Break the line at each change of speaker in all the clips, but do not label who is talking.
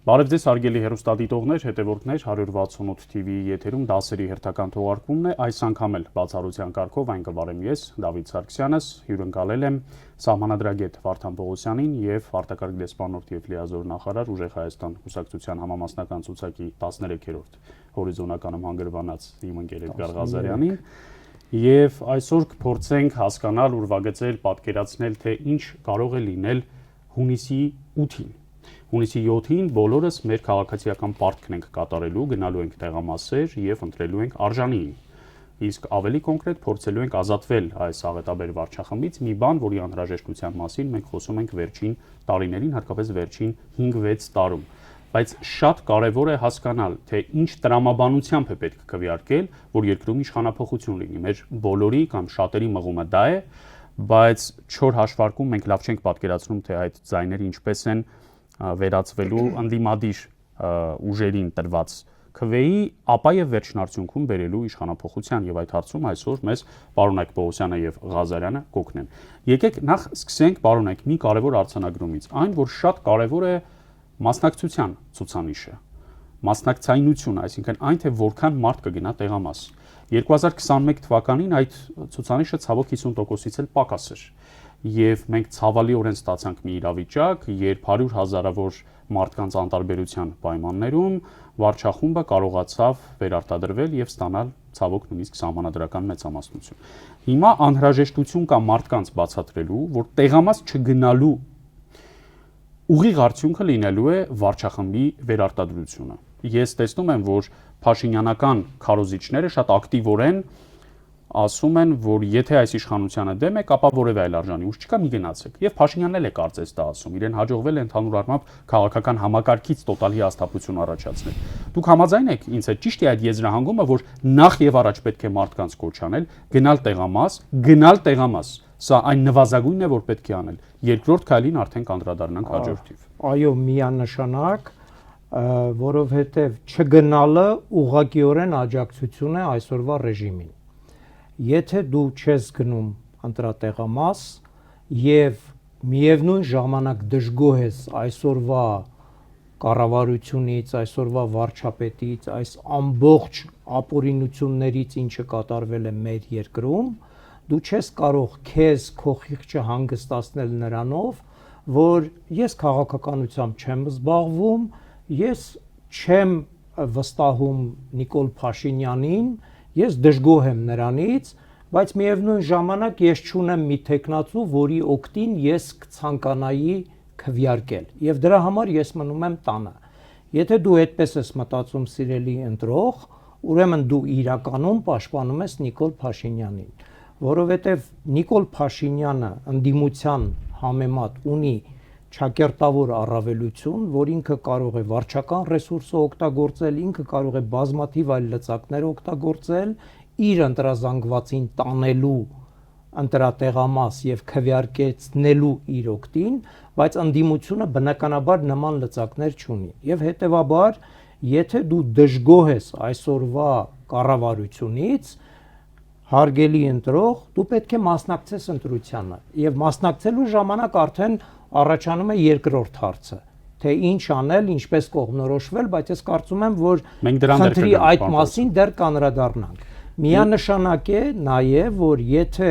Բարև ձեզ հարգելի հեռուստադիտողներ, հետևորդներ 168 TV-ի եթերում դասերի հերթական թողարկումն է, այս անգամ էլ բացառության կարգով այն կվարեմ ես, Դավիթ Սարգսյանս, հյուրընկալել եմ Սահմանադրագետ Վարդան Պողոսյանին եւ արտակարգ դեսպանորդ եւ լիազոր նախարար Ուժեղ Հայաստան կուսակցության համամասնական ցուցակի 13-րդ հորիզոնականում հանգրվանած իմ ընկեր Էդգար Ղազարյանին եւ այսօր կփորձենք հասկանալ, ուրվագծել, պատկերացնել, թե ինչ կարող է լինել հունիսի 8-ին Հունիսի 7-ին բոլորս մեր քաղաքացիական պարտքն ենք կատարելու, գնալու ենք տեղամասեր եւ ընտրելու ենք արժանիին։ Իսկ ավելի կոնկրետ փորձելու ենք ազատվել այս աղետաբեր վարչախմբից մի բան, որի անհրաժեշտության մասին մենք խոսում ենք վերջին տարիներին, հատկապես վերջին 5-6 տարում։ Բայց շատ կարևոր է հասկանալ, թե ինչ տրամաբանությամբ է պետք քվեարկել, որ երկրում իշխանափոխություն լինի։ Մեր բոլորի կամ շատերի մղումը դա է, բայց չոր հաշվարկում մենք լավ չենք պատկերացնում, թե այդ ձայները ինչպես են վերածվելու ընդդիմադիր ուժերին տրված քվեի, ապա եւ վերջնարդյունքում բերելու իշխանափոխության եւ այդ հարցում այսօր մեզ պարոն Այկ Պողոսյանը եւ Ղազարյանը կօգնեն։ Եկեք նախ սկսենք պարոն Այկ մի կարևոր արձանագրումից, այն որ շատ կարևոր է մասնակցության ցուցանիշը, մասնակցայնությունը, այսինքն այն թե որքան մարդ կգնա տեղամաս։ 2021 թվականին այդ ցուցանիշը ցավոք 50%-ից էլ պակաս էր։ Եվ մենք ցավալիորեն ստացանք մի իրավիճակ, երբ 100,000-ավոր մարդկանց անտարբերության պայմաններում վարչախումբը կարողացավ վերարտադրվել եւ ստանալ ցավոք նույնիսկ սահմանադրական մեծամասնություն։ Հիմա անհրաժեշտություն կա մարդկանց բացատրելու, որ տեղամաս չգնալու ուղիղ արդյունքը լինելու է վարչախմբի վերարտադրությունը։ Ես տեսնում եմ, որ փաշինյանական քարոզիչները շատ ակտիվորեն ասում են, որ եթե այս իշխանությանը դեմ եք, ապա որևէ այլ արժանի ուժ չկա, մի գնացեք։ Եվ Փաշինյանն էլ է կարծես դա ասում, իրեն հաջողվել է ընդհանուր առմամբ քաղաքական համակարգից տոտալ հիասթափություն առաջացնել։ Դուք համաձայն եք ինձ հետ, ճիշտ է այդ եզրահանգումը, որ նախ եւ առաջ պետք է մարդկանց կոչ անել, գնալ տեղամաս, սա այն նվազագույնն է, որ պետք է անել։ Երկրորդ քայլին արդեն կանդրադառնանք հաջորդիվ։
Այո, միանշանակ, որովհետեւ չգնալը ուղղակիորեն աջակցություն է այսօրվա ռեժիմին։ Եթե դու չես գնում ընտրատեղամաս եւ միևնույն ժամանակ դժգոհ ես այսօրվա կառավարությունից, այսօրվա վարչապետից, այս ամբողջ ապօրինություններից, ինչը կատարվել է մեր երկրում, դու չես կարող քեզ քո խիղճը հանգստացնել նրանով, որ ես քաղաքականությամբ չեմ զբաղվում, ես չեմ վստահում Նիկոլ Փաշինյանին, ես դժգոհ եմ նրանից, բայց միևնույն ժամանակ ես չունեմ մի տեխնացու, որի օգտին ես կցանկանայի քվեարկել, եւ դրա համար ես մնում եմ տանը։ Եթե դու այդպես ես մտածում, սիրելի ընտրող, ուրեմն դու իրականում պաշտպանում ես Նիկոլ Փաշինյանին, որովհետեւ Նիկոլ Փաշինյանը ընդդիմության համեմատ ունի ճակերտավոր առավելություն, որ ինքը կարող է վարչական ռեսուրսը օգտագործել, ինքը կարող է բազմաթիվ այլ լծակներ օգտագործել իր ընտրազանգվածին տանելու ընտրատեղամաս եւ քվեարկեցնելու իր օգտին, բայց ընդդիմությունը բնականաբար նման լծակներ չունի։ Եվ հետեւաբար, եթե դու դժգոհ ես այսօրվա կառավարությունից, հարգելի ընտրող, դու պետք է մասնակցես ընտրությանը եւ մասնակցելու ժամանակ արդեն առաջանում է երկրորդ հարցը, թե ինչ անել, ինչպես կողմնորոշվել, բայց ես կարծում եմ, որ խնդրի այդ մասին դեռ կանրադառնանք։ Միանշանակ է նաև, որ եթե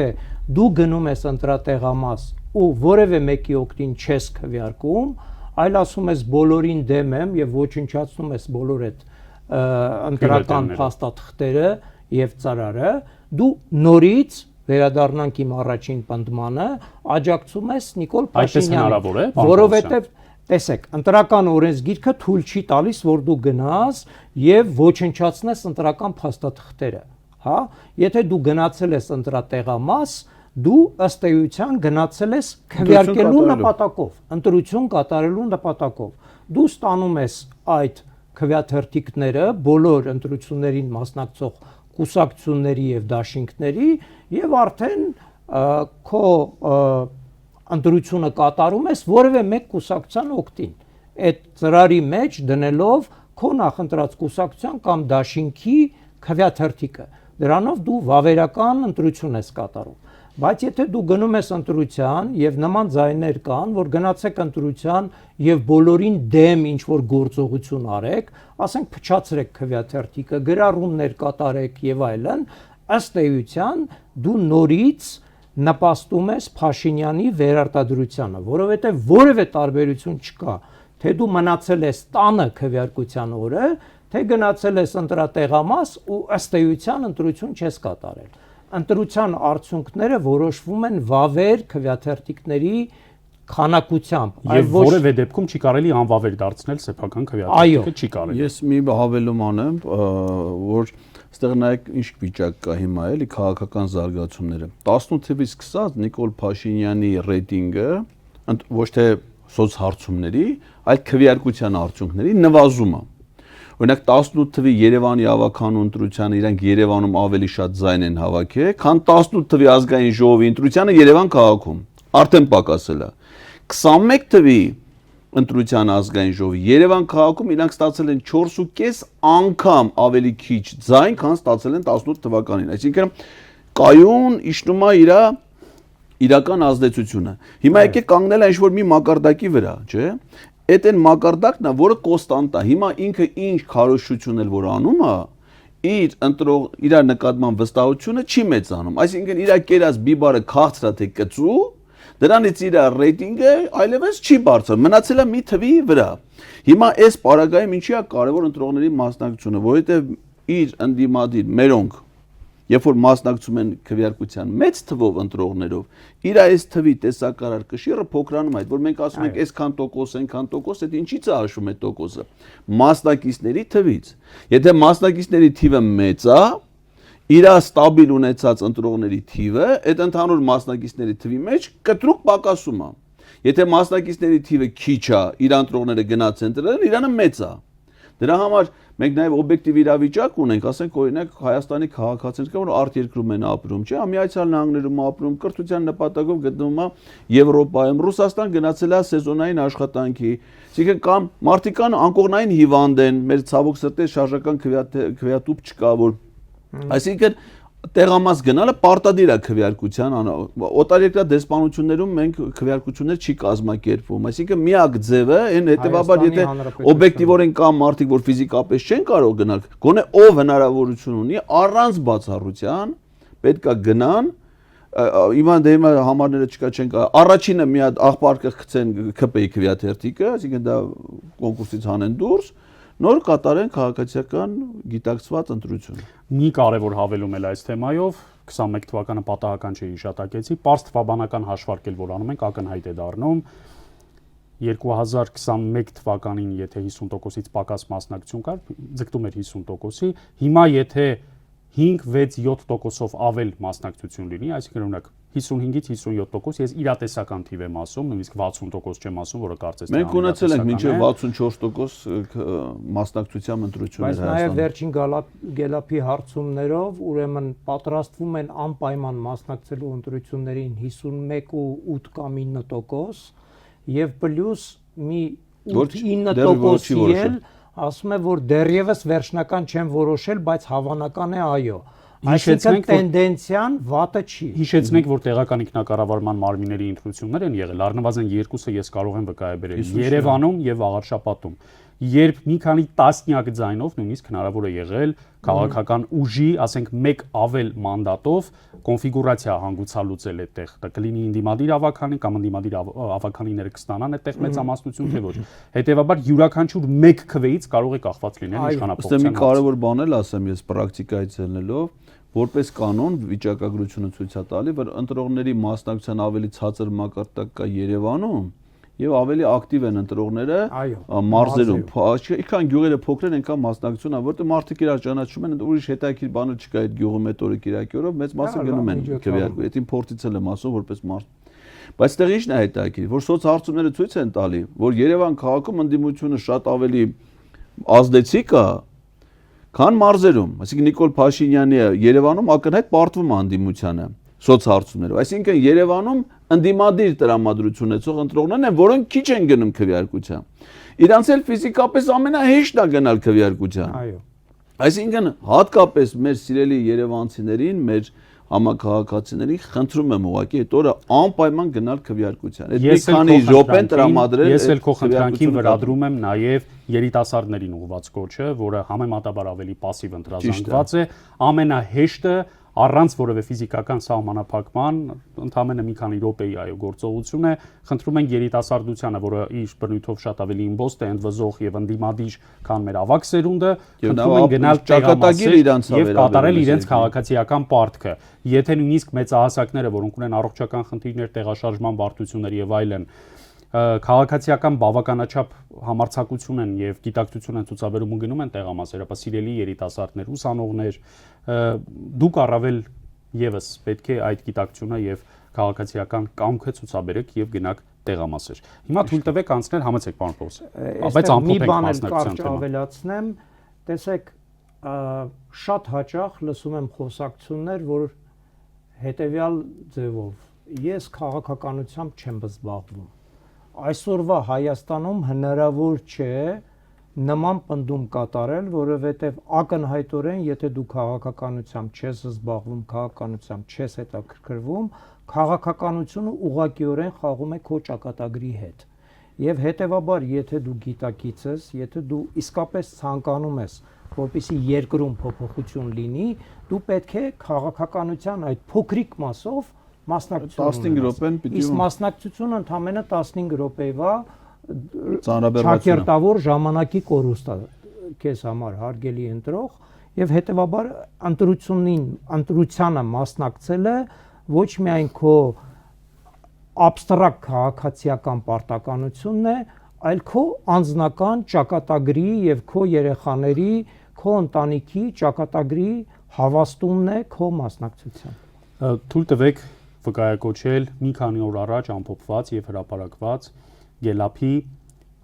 դու գնում ես ընտրատեղամաս ու որևէ մեկի օգտին չես քվեարկում, այլ ասում ես բոլորին դեմ եմ եւ ոչնչացնում ես բոլոր այդ ընտրական փաստաթղթերը եւ ծրարը, դու նորից վերադառնանք իմ առաջին պնդմանը, աջակցում ես Նիկոլ Փաշինյանին, որովհետև տեսեք, ընտրական օրենսգիրքը թույլ չի տալիս, որ դու գնաս եւ ոչնչացնես ընտրական փաստաթղթերը, հա? Եթե դու գնացել ես ընտրատեղամաս, դու ըստ էության գնացել ես քվեարկելու նպատակով, ընտրություն կատարելու նպատակով։ Դու ստանում ես այդ քվեաթերթիկները բոլոր ընտրություններին մասնակցող կուսակցությունների եւ դաշինքների եւ արդեն քո ընտրությունը կատարում ես որևէ մեկ կուսակցության օգտին, այդ ծրարի մեջ դնելով քո նախընտրած կուսակցության կամ դաշինքի քվեաթերթիկը, դրանով դու վավերական ընտրություն ես կատարում։ Բայց եթե դու գնում ես ընտրության եւ նման ձայներ կան, որ գնացեք ընտրության եւ բոլորին դեմ ինչ որ գործողություն արեք, ասենք փչացրեք քվեաթերթիկը, գրառումներ կատարեք եւ այլն, ըստ էության դու նորից նպաստում ես Փաշինյանի վերարտադրությանը, որովհետեւ որևէ տարբերություն չկա, թե դու մնացել ես տանը քվեարկության օրը, թե գնացել ես ընտրատեղամաս ու ըստ էության ընտրություն չես կատարել։ Ընտրության արդյունքները որոշվում են վավեր քվեաթերթիկների քանակությամբ,
Եվ որևէ դեպքում չի կարելի անվավեր դարձնել սեփական քվեաթերթիկը, չի կարելի։
Ես մի հավելում անեմ, որ այստեղ նայեք ինչ վիճակ կա հիմա, էլի քաղաքական զարգացումները։ 18 թվականից սկսած Նիկոլ Փաշինյանի ռեյտինգը ոչ թե սոցհարցումների, այլ քվեարկության արդյունքների նվազում է։ Օրինակ 18 թվի Երևանի ավականու ընտրությանը իրանք Երևանում ավելի շատ ձայն են հավաքել, քան 18 թվի ազգային ժողովի ընտրությանը Երևան քաղաքում։ Արդեն պակասել է։ 21 թվի ընտրության ազգային ժողովի Երևան քաղաքում իրանք ստացել են 4.5 անգամ ավելի քիչ ձայն, քան ստացել են 18 թվականին։ Այսինքն կայուն իջնում է իր իրական ազդեցությունը։ Հիմա եկեք կանգնել այն ինչ-որ մի մակարդակի վրա, չէ՞։ Այդ այն մակարդակն է, որը կոնստանտ է։ Հիմա ինքը ինչ քարոզություն էլ որ անում է, իր նկատմամբ վստահությունը չի մեծանում։ Այսինքն իր կերած բիբարը քաղցր է թե կծու, դրանից իր ռեյտինգը այլևս չի բարձր, մնացել է մի թվի վրա։ Հիմա այս պարագայում ինչի է կարևոր ընտրողների մասնակցությունը, որովհետև իր ընդդիմադիր մերոնք երբ որ մասնակցում են քվեարկության մեծ թվով ընտրողներով, իր այս թվի տեսակարար կշիռը փոքրանում է, այդ որ մենք ասում ենք այսքան տոկոս, այնքան տոկոս, այդ ինչից է հաշվում այդ տոկոսը։ Մասնակիցների թվից։ Եթե մասնակիցների թիվը մեծ է, իր ստաբիլ ունեցած ընտրողների թիվը, այդ ընդհանուր մասնակիցների թվի մեջ կտրուկ պակասում է։ Եթե մասնակիցների թիվը քիչ է, իր ընտրողները գնաց են դրել, իրանը մեծ է։ Դրա համար մենք նաև օբյեկտիվ իրավիճակ ունենք, ասենք օրինակ Հայաստանի քաղաքացիներ կան, որ արտերկրում են ապրում, չէ՞, Միացյալ Նահանգներում ապրում, կրթության նպատակով գտնվում է Եվրոպայում, Ռուսաստան գնացել է սեզոնային աշխատանքի, այսինքն կամ մարդիկ կան անկողնային հիվանդ են, մեր ցավոք սրտի շարժական քվեատուփ չկա, որ այսինքն տեղամաս գնալը պարտադիր է քվեարկության, օտարերկրյա դեսպանություններում մենք քվեարկություններ չի կազմակերպվում, այսինքն միակ ձևը այն հետեւաբար եթե օբյեկտիվորեն կան մարդիկ, որ ֆիզիկապես չեն կարող գնալ, գոնե ով հնարավորություն ունի առանց բացառության պետքա գնան, հիմա դե համարները չկա չեն կարող, առաջինը մի հատ աղբար կգցեն ԿՊ-ի քվեաթերթիկը, այսինքն դա կոնկուրսից հանեն դուրս, նոր կատարեն քաղաքացիական գիտակցված ընտրություն։
Մի կարևոր հավելում էլ այս թեմայով 21 թվականը պատահական չի հիշատակեցի, պարզ թվաբանական հաշվարկել որ անում ենք ակնհայտ է դառնում 2021 թվականին եթե 50%-ից պակաս մասնակցություն կար, ձգտում էր 50%-ի, հիմա եթե 5-6-7%-ով ավել մասնակցություն լինի, այսինքն օրինակ 55-ից 57%, ես իրատեսական թիվ եմ ասում, նույնիսկ 60% չեմ ասում, որը կարծես թե
մենք ունեցել ենք մինչև 64% մասնակցությամբ ընտրություններ
Հայաստանում։ Բայց նաև վերջին գելափի հարցումներով, ուրեմն պատրաստվում են անպայման մասնակցելու ընտրություններին 51.8 կամ 9% եւ պլյուս մի 8-9%-ի էլ ասում է որ դեռևս վերջնական չեն որոշել, բայց հավանական է այո։ Այսինքն տենդենցիան վատը չի։
Հիշեցնենք, որ տեղական ինքնակառավարման մարմինների ընտրություններ են եղել, առնվազն երկուսը ես կարող եմ վկայաբերել Երևանում եւ Աղարշապատում։ Երբ մի քանի տասնյակ ձայնով նույնիսկ հնարավոր է եղել քաղաքական ուժի, ասենք, մեկ ավել մանդատով կոնֆիգուրացիա հանգուցալուծել այդտեղ, դա կլինի ինդիմադիր ավականին կամ ինդիմադիր ավականիները կստանան այդտեղ մեծամասնություն թե ոչ։ Հետևաբար յուրաքանչյուր մեկ քվեից կարող է կախված լինել իշխանապողության։
Մի կարևոր բան էլ ասեմ ես պրակտիկայից ելնելով, որպես կանոն վիճակագրությունը ցույց է տալի, որ ընտրողների մասնակցության ավելի ցածր մակարդակ կա Երևանում եւ ավելի ակտիվ են ընտրողները մարզերում։ Ինչքան գյուղերը փոքր են, այնքան մասնակցություն է, որտեղ մարդիկ իրար ճանաչում են, ուրիշ հետաքրքիր բաներ չկա այդ գյուղում այդ օրը կիրակի օրով, մեծ մասը գնում են քվեարկու։ Այդ իմ փորձից եմ ասում որպես մարդ։ Բայց այդտեղ ինչն է հետաքրքիր, որ սոցհարցումները ցույց են տալի, որ Երևան քաղաքում ընդդիմությունը շատ ավելի ազդեցիկ է, քան մարզերում։ Այսինքն Նիկոլ Փաշինյանը Երևանում ակնհայտ պարտվում է ընդդիմությանը սոցհարցումներով։ Այսինքն Երևանում ընդդիմադիր տրամադրություն ունեցող ընտրողներն են, որոնք քիչ են գնում քվեարկության։ Իրանց էլ ֆիզիկապես ամենահեշտն է գնալ քվեարկության։
Այո։
Այսինքն հատկապես մեր սիրելի երևանցիներին, մեր համակարգացիների խնդրում եմ ուղղակի այդ օրը անպայման գնալ քվեարկության։ Այդ մի քանի րոպեն տրամադրել։
Ես էլ քո խնդրանքին վերադրում եմ նաև երիտասարդներին ուղղված կոչը, որը համեմատաբար ավելի пассив ընտրազանգված է, ամենահեշտը առանց որևէ ֆիզիկական սահմանափակման, ընդամենը մի քանի րոպեի այո գործողություն է, խնդրում ենք երիտասարդությանը, որը իր բնույթով շատ ավելի իմբոստ է, ընդվզող եւ ընդդիմադիր, քան մեր ավագ սերունդը, խնդրում ենք գնալ
ճակատագիր իրանց
եւ կատարել իրենց քաղաքացիական պարտքը։ Եթե նույնիսկ մեծահասակները, որոնք ունեն առողջական խնդիրներ, տեղաշարժման բարդություններ եւ այլն, քաղաքացիական բավականաչափ համարձակություն են եւ գիտակցություն են ցուցաբերում ու գնում են տեղամասեր, ապա սիրելի երիտասարդներ, ուսանողներ, դուք առավել եւս պետք է այդ գիտակցությունը եւ քաղաքացիական կամքը ցուցաբերեք եւ գնաք տեղամասեր։ Հիմա թույլ տվեք անցնել, համեցեք պարոն Պողոսյան։ Բայց ամփոփենք մասնակցության թեման։
Ավելացնեմ, տեսեք, շատ հաճախ լսում եմ խոսակցություններ, որ հետեւյալ ձևով ես քաղաքականությամբ չեմ զբաղվում։ Այսօրվա Հայաստանում հնարավոր չէ նման պնդում կատարել, որովհետև ակնհայտորեն, եթե դու քաղաքականությամբ չես զբաղվում, քաղաքականությամբ չես հետաքրքրվում, քաղաքականությունը ուղղակիորեն խաղում է քո ճակատագրի հետ։ Եվ հետևաբար, եթե դու գիտակից ես, եթե դու իսկապես ցանկանում ես, որպեսզի երկրում փոփոխություն լինի, դու պետք է քաղաքականության այդ փոքրիկ մասով մասնակցություն
15 րոպեն պիտի
իսկ մասնակցությունը ընդամենը 15 րոպեվա
ծանրաբեռնություն
ճակերտավոր ժամանակի կորուստ է քեզ համար հարգելի ընտրող եւ հետեւաբար ընտրությանը մասնակցելը ոչ միայն քո абստրակտ քաղաքացիական պարտականությունն է, այլ քո անձնական ճակատագրի եւ քո երեխաների, քո ընտանիքի ճակատագրի հավաստումն է քո մասնակցության։
Թույլ տվեք վկայակոչել մի քանի օր առաջ ամփոփված եւ հրապարակված Գելափի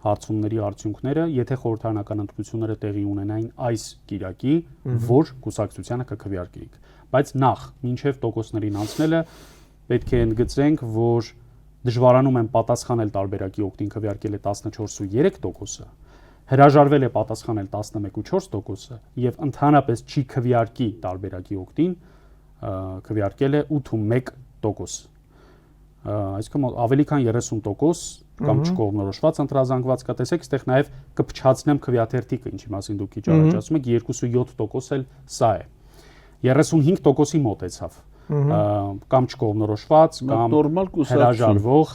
հարցումների արդյունքները, եթե խորհրդարանական ընտրությունները տեղի ունենային այս կիրակի, որ կուսակցությանը կքվեարկեիք։ Բայց նախ, մինչև տոկոսներին անցնելը, պետք է ընդգծենք, որ դժվարանում են պատասխանել տարբերակի օգտին քվեարկել է 14.3%-ը, հրաժարվել է պատասխանել 11.4%-ը եւ ընդհանրապես չի քվեարկի տարբերակի օգտին քվեարկել է 8.1%։ Այսինքն ավելի քան 30% կամ չկողմնորոշված ընտրազանգված կա, տեսեք, այստեղ նաև կփչացնեմ քվեաթերթիկը, ինչի մասին դուք քիչ առաջ ասում եք, 2.7% էլ սա է։ 35%-ի մոտեցավ։ Կամ չկողմնորոշված, կամ հրաժարվող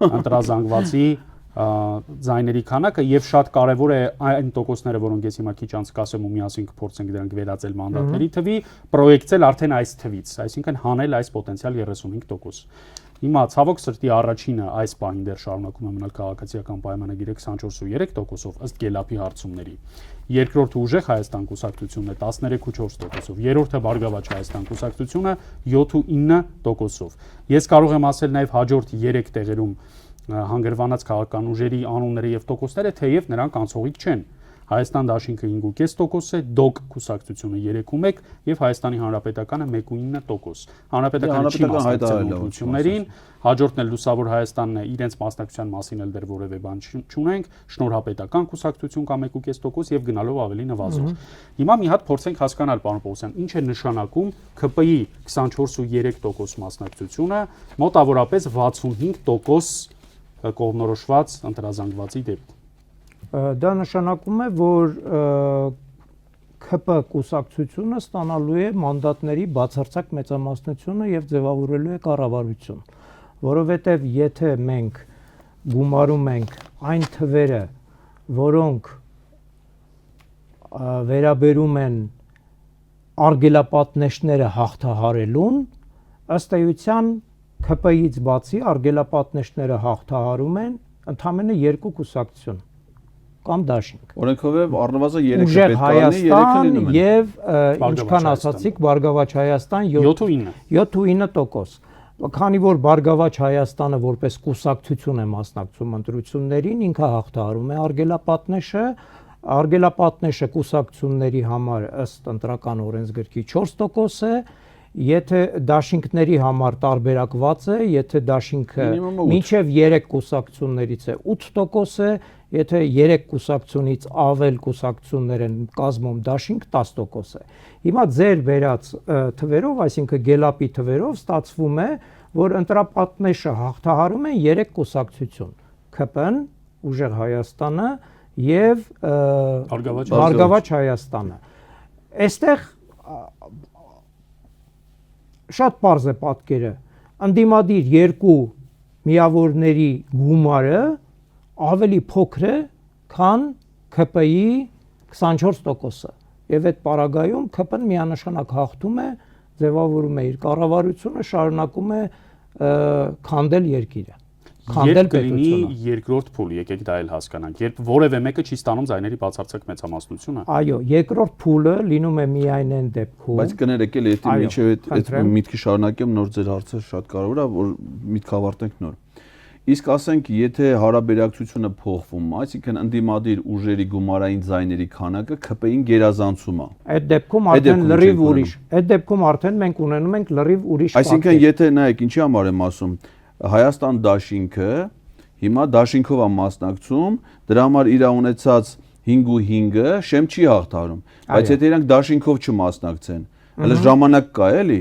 ընտրազանգվածի ձայների քանակը եւ շատ կարեւոր է այն տոկոսները, որոնք ես հիմա քիչ անց կասեմ ու միասին կփորձենք դրանք վերածել մանդատների թվի, պրոյեկցել արդեն այս թվից, այսինքն հանել այս պոտենցիալ 35%։ Հիմա ցավոք սրտի առաջինը այս պահին դեռ շարունակում է մնալ քաղաքացիական պայմանագիրը 24.3%-ով ըստ Գելափի հարցումների։ Երկրորդը ուժեղ Հայաստան կուսակցությունն է 13.4%-ով, երրորդը Բարգավաճ Հայաստան կուսակցությունը 7.9%-ով։ Ես կարող եմ ասել նաև հաջորդ 3 տեղերում հանգրվանած քաղաքական ուժերի անունները եւ տոկոսները, թեև նրանք անցողիկ չեն։ Հայաստան դաշինքը 5.5% է, ԴՕԿ կուսակցությունը 3.1 եւ Հայաստանի Հանրապետականը 1.9%։ Հանրապետականը չի մասնակցել ընտրություններին, հաջորդն էլ Լուսավոր Հայաստանն է, իրենց մասնակցության մասին էլ դեռ որևէ բան չունենք, Շնորհապետական կուսակցություն կա 1.5% եւ գնալով ավելի նվազող։ Հիմա մի հատ փորձենք հասկանալ, պարոն Պողոսյան, ինչ է նշանակում ԿՊ-ի 24.3% մասնակցությունը, մոտավորապես 65% կողմնորոշված ընտրազանգվածի դեպքում։
Դա նշանակում է, որ ԿՊ կուսակցությունը ստանալու է մանդատների բացարձակ մեծամասնությունը եւ ձևավորելու է կառավարություն, որովհետեւ եթե մենք գումարում ենք այն թվերը, որոնք վերաբերում են արգելապատնեշները հաղթահարելուն, ըստ էության ԿՊ-ից բացի արգելապատնեշները հաղթահարում են ընդամենը 2 կուսակցություն կամ դաշինք։
Օրենքով առնվազն 3-ը
Ուժեղ
պետք է լինի, 3-ը լինում են։
Եվ ինչքան ասացիք, Բարգավաճ Հայաստան 7.9%։ Քանի որ Բարգավաճ Հայաստանը որպես կուսակցություն է մասնակցում ընտրություններին, ինքը հաղթահարում է արգելապատնեշը, արգելապատնեշը կուսակցությունների համար ըստ ընտրական օրենսգրքի 4% է, եթե դաշինքների համար տարբերակված է, եթե դաշինքը
Մինիմումը 8։
մինչև 3 կուսակցություններից է 8% է, եթե 3 կուսակցությունից ավել կուսակցություններ են կազմում դաշինք 10% է։ Հիմա ձեր վերած թվերով, այսինքն Գելապի թվերով ստացվում է, որ ընտրապատնեշը հաղթահարում են 3 կուսակցություն՝ ՔՊ-ն, Ուժեղ Հայաստանը եւ Բարգավաճ Հայաստանը։ Այստեղ շատ պարզ է պատկերը։ Ընդդիմադիր երկու միավորների գումարը ավելի փոքր է, քան ՔՊ-ի 24%-ը։ Եվ այդ պարագայում ՔՊ-ն միանշանակ հաղթում է, ձևավորում է իր կառավարությունը, շարունակում է քանդել երկիրը։
Երբ կլինի երկրորդ փուլ, եկեք դա էլ հասկանանք, երբ որևէ մեկը չի ստանում ձայների բացարձակ մեծամասնությունը։
Այո, երկրորդ փուլը լինում է միայն այն դեպքում։
Բայց կներեք էլ, եթե մինչև այդ միտքի շարունակեմ, նոր ձեր հարցը շատ կարևոր է, որ միտքը ավարտենք նոր։ Իսկ ասենք, եթե հարաբերակցությունը փոխվում, այսինքն ընդդիմադիր ուժերի գումարային ձայների քանակը ՔՊ-ին գերազանցում է։
Այդ դեպքում արդեն լրիվ ուրիշ։ Այդ դեպքում արդեն մենք ունենում ենք լրիվ ուրիշ։
Այսինքն, եթե նայեք, ինչի համար եմ ասում, Հայաստան դաշինքը հիմա դաշինքով է մասնակցում, դրա համար իր ունեցած 5.5-ը շեմ չի հաղթարում, բայց եթե իրանք դաշինքով չմասնակցեն, հələ ժամանակ կա էլի,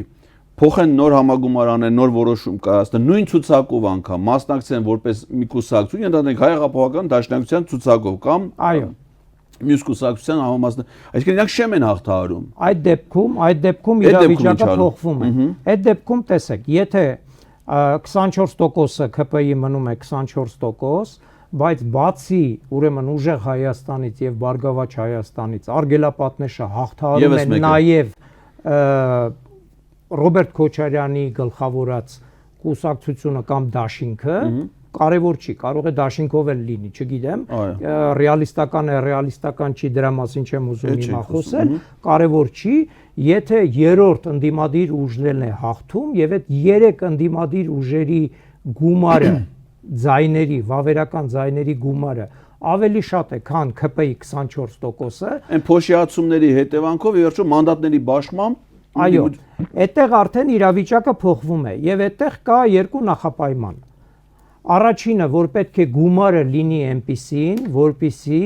փոխեն նոր համագումար անեն, նոր որոշում կայացնեն, նույն ցուցակով անգամ մասնակցեն որպես մի կուսակցություն, ընդհանրենք Հայ հեղափոխական դաշնակցության ցուցակով կամ մյուս կուսակցության համամասն, այսինքն իրանք շեմ են հաղթահարում։
Այդ դեպքում իրավիճակը փոխվում է։ Այդ դեպքում տեսեք, եթե 24%-ը ՔՊ-ի մնում է 24%, բայց բացի ուրեմն Ուժեղ Հայաստանից եւ Բարգավաճ Հայաստանից արգելապատնեշը հաղթահարում է նաեւ Ռոբերտ Քոչարյանի գլխավորած կուսակցությունը կամ դաշինքը, կարևոր չի, կարող է դաշինքով էլ լինի, չգիտեմ, ռեալիստական չի, դրա մասին չեմ ուզում հիմա խոսել, կարևոր չի, եթե երրորդ ընդդիմադիր ուժներն է հաղթում եւ այդ 3 ընդդիմադիր ուժերի գումարը, ձայների, վավերական ձայների գումարը ավելի շատ է, քան ՔՊ-ի 24%-ը,
այն փոշիացումների հետևանքով ի վերջո մանդատների բաշխմամբ
այո, այդտեղ արդեն իրավիճակը փոխվում է եւ այդտեղ կա երկու նախապայման։ Առաջինը, որ պետք է գումարը լինի այնպիսին, որպիսի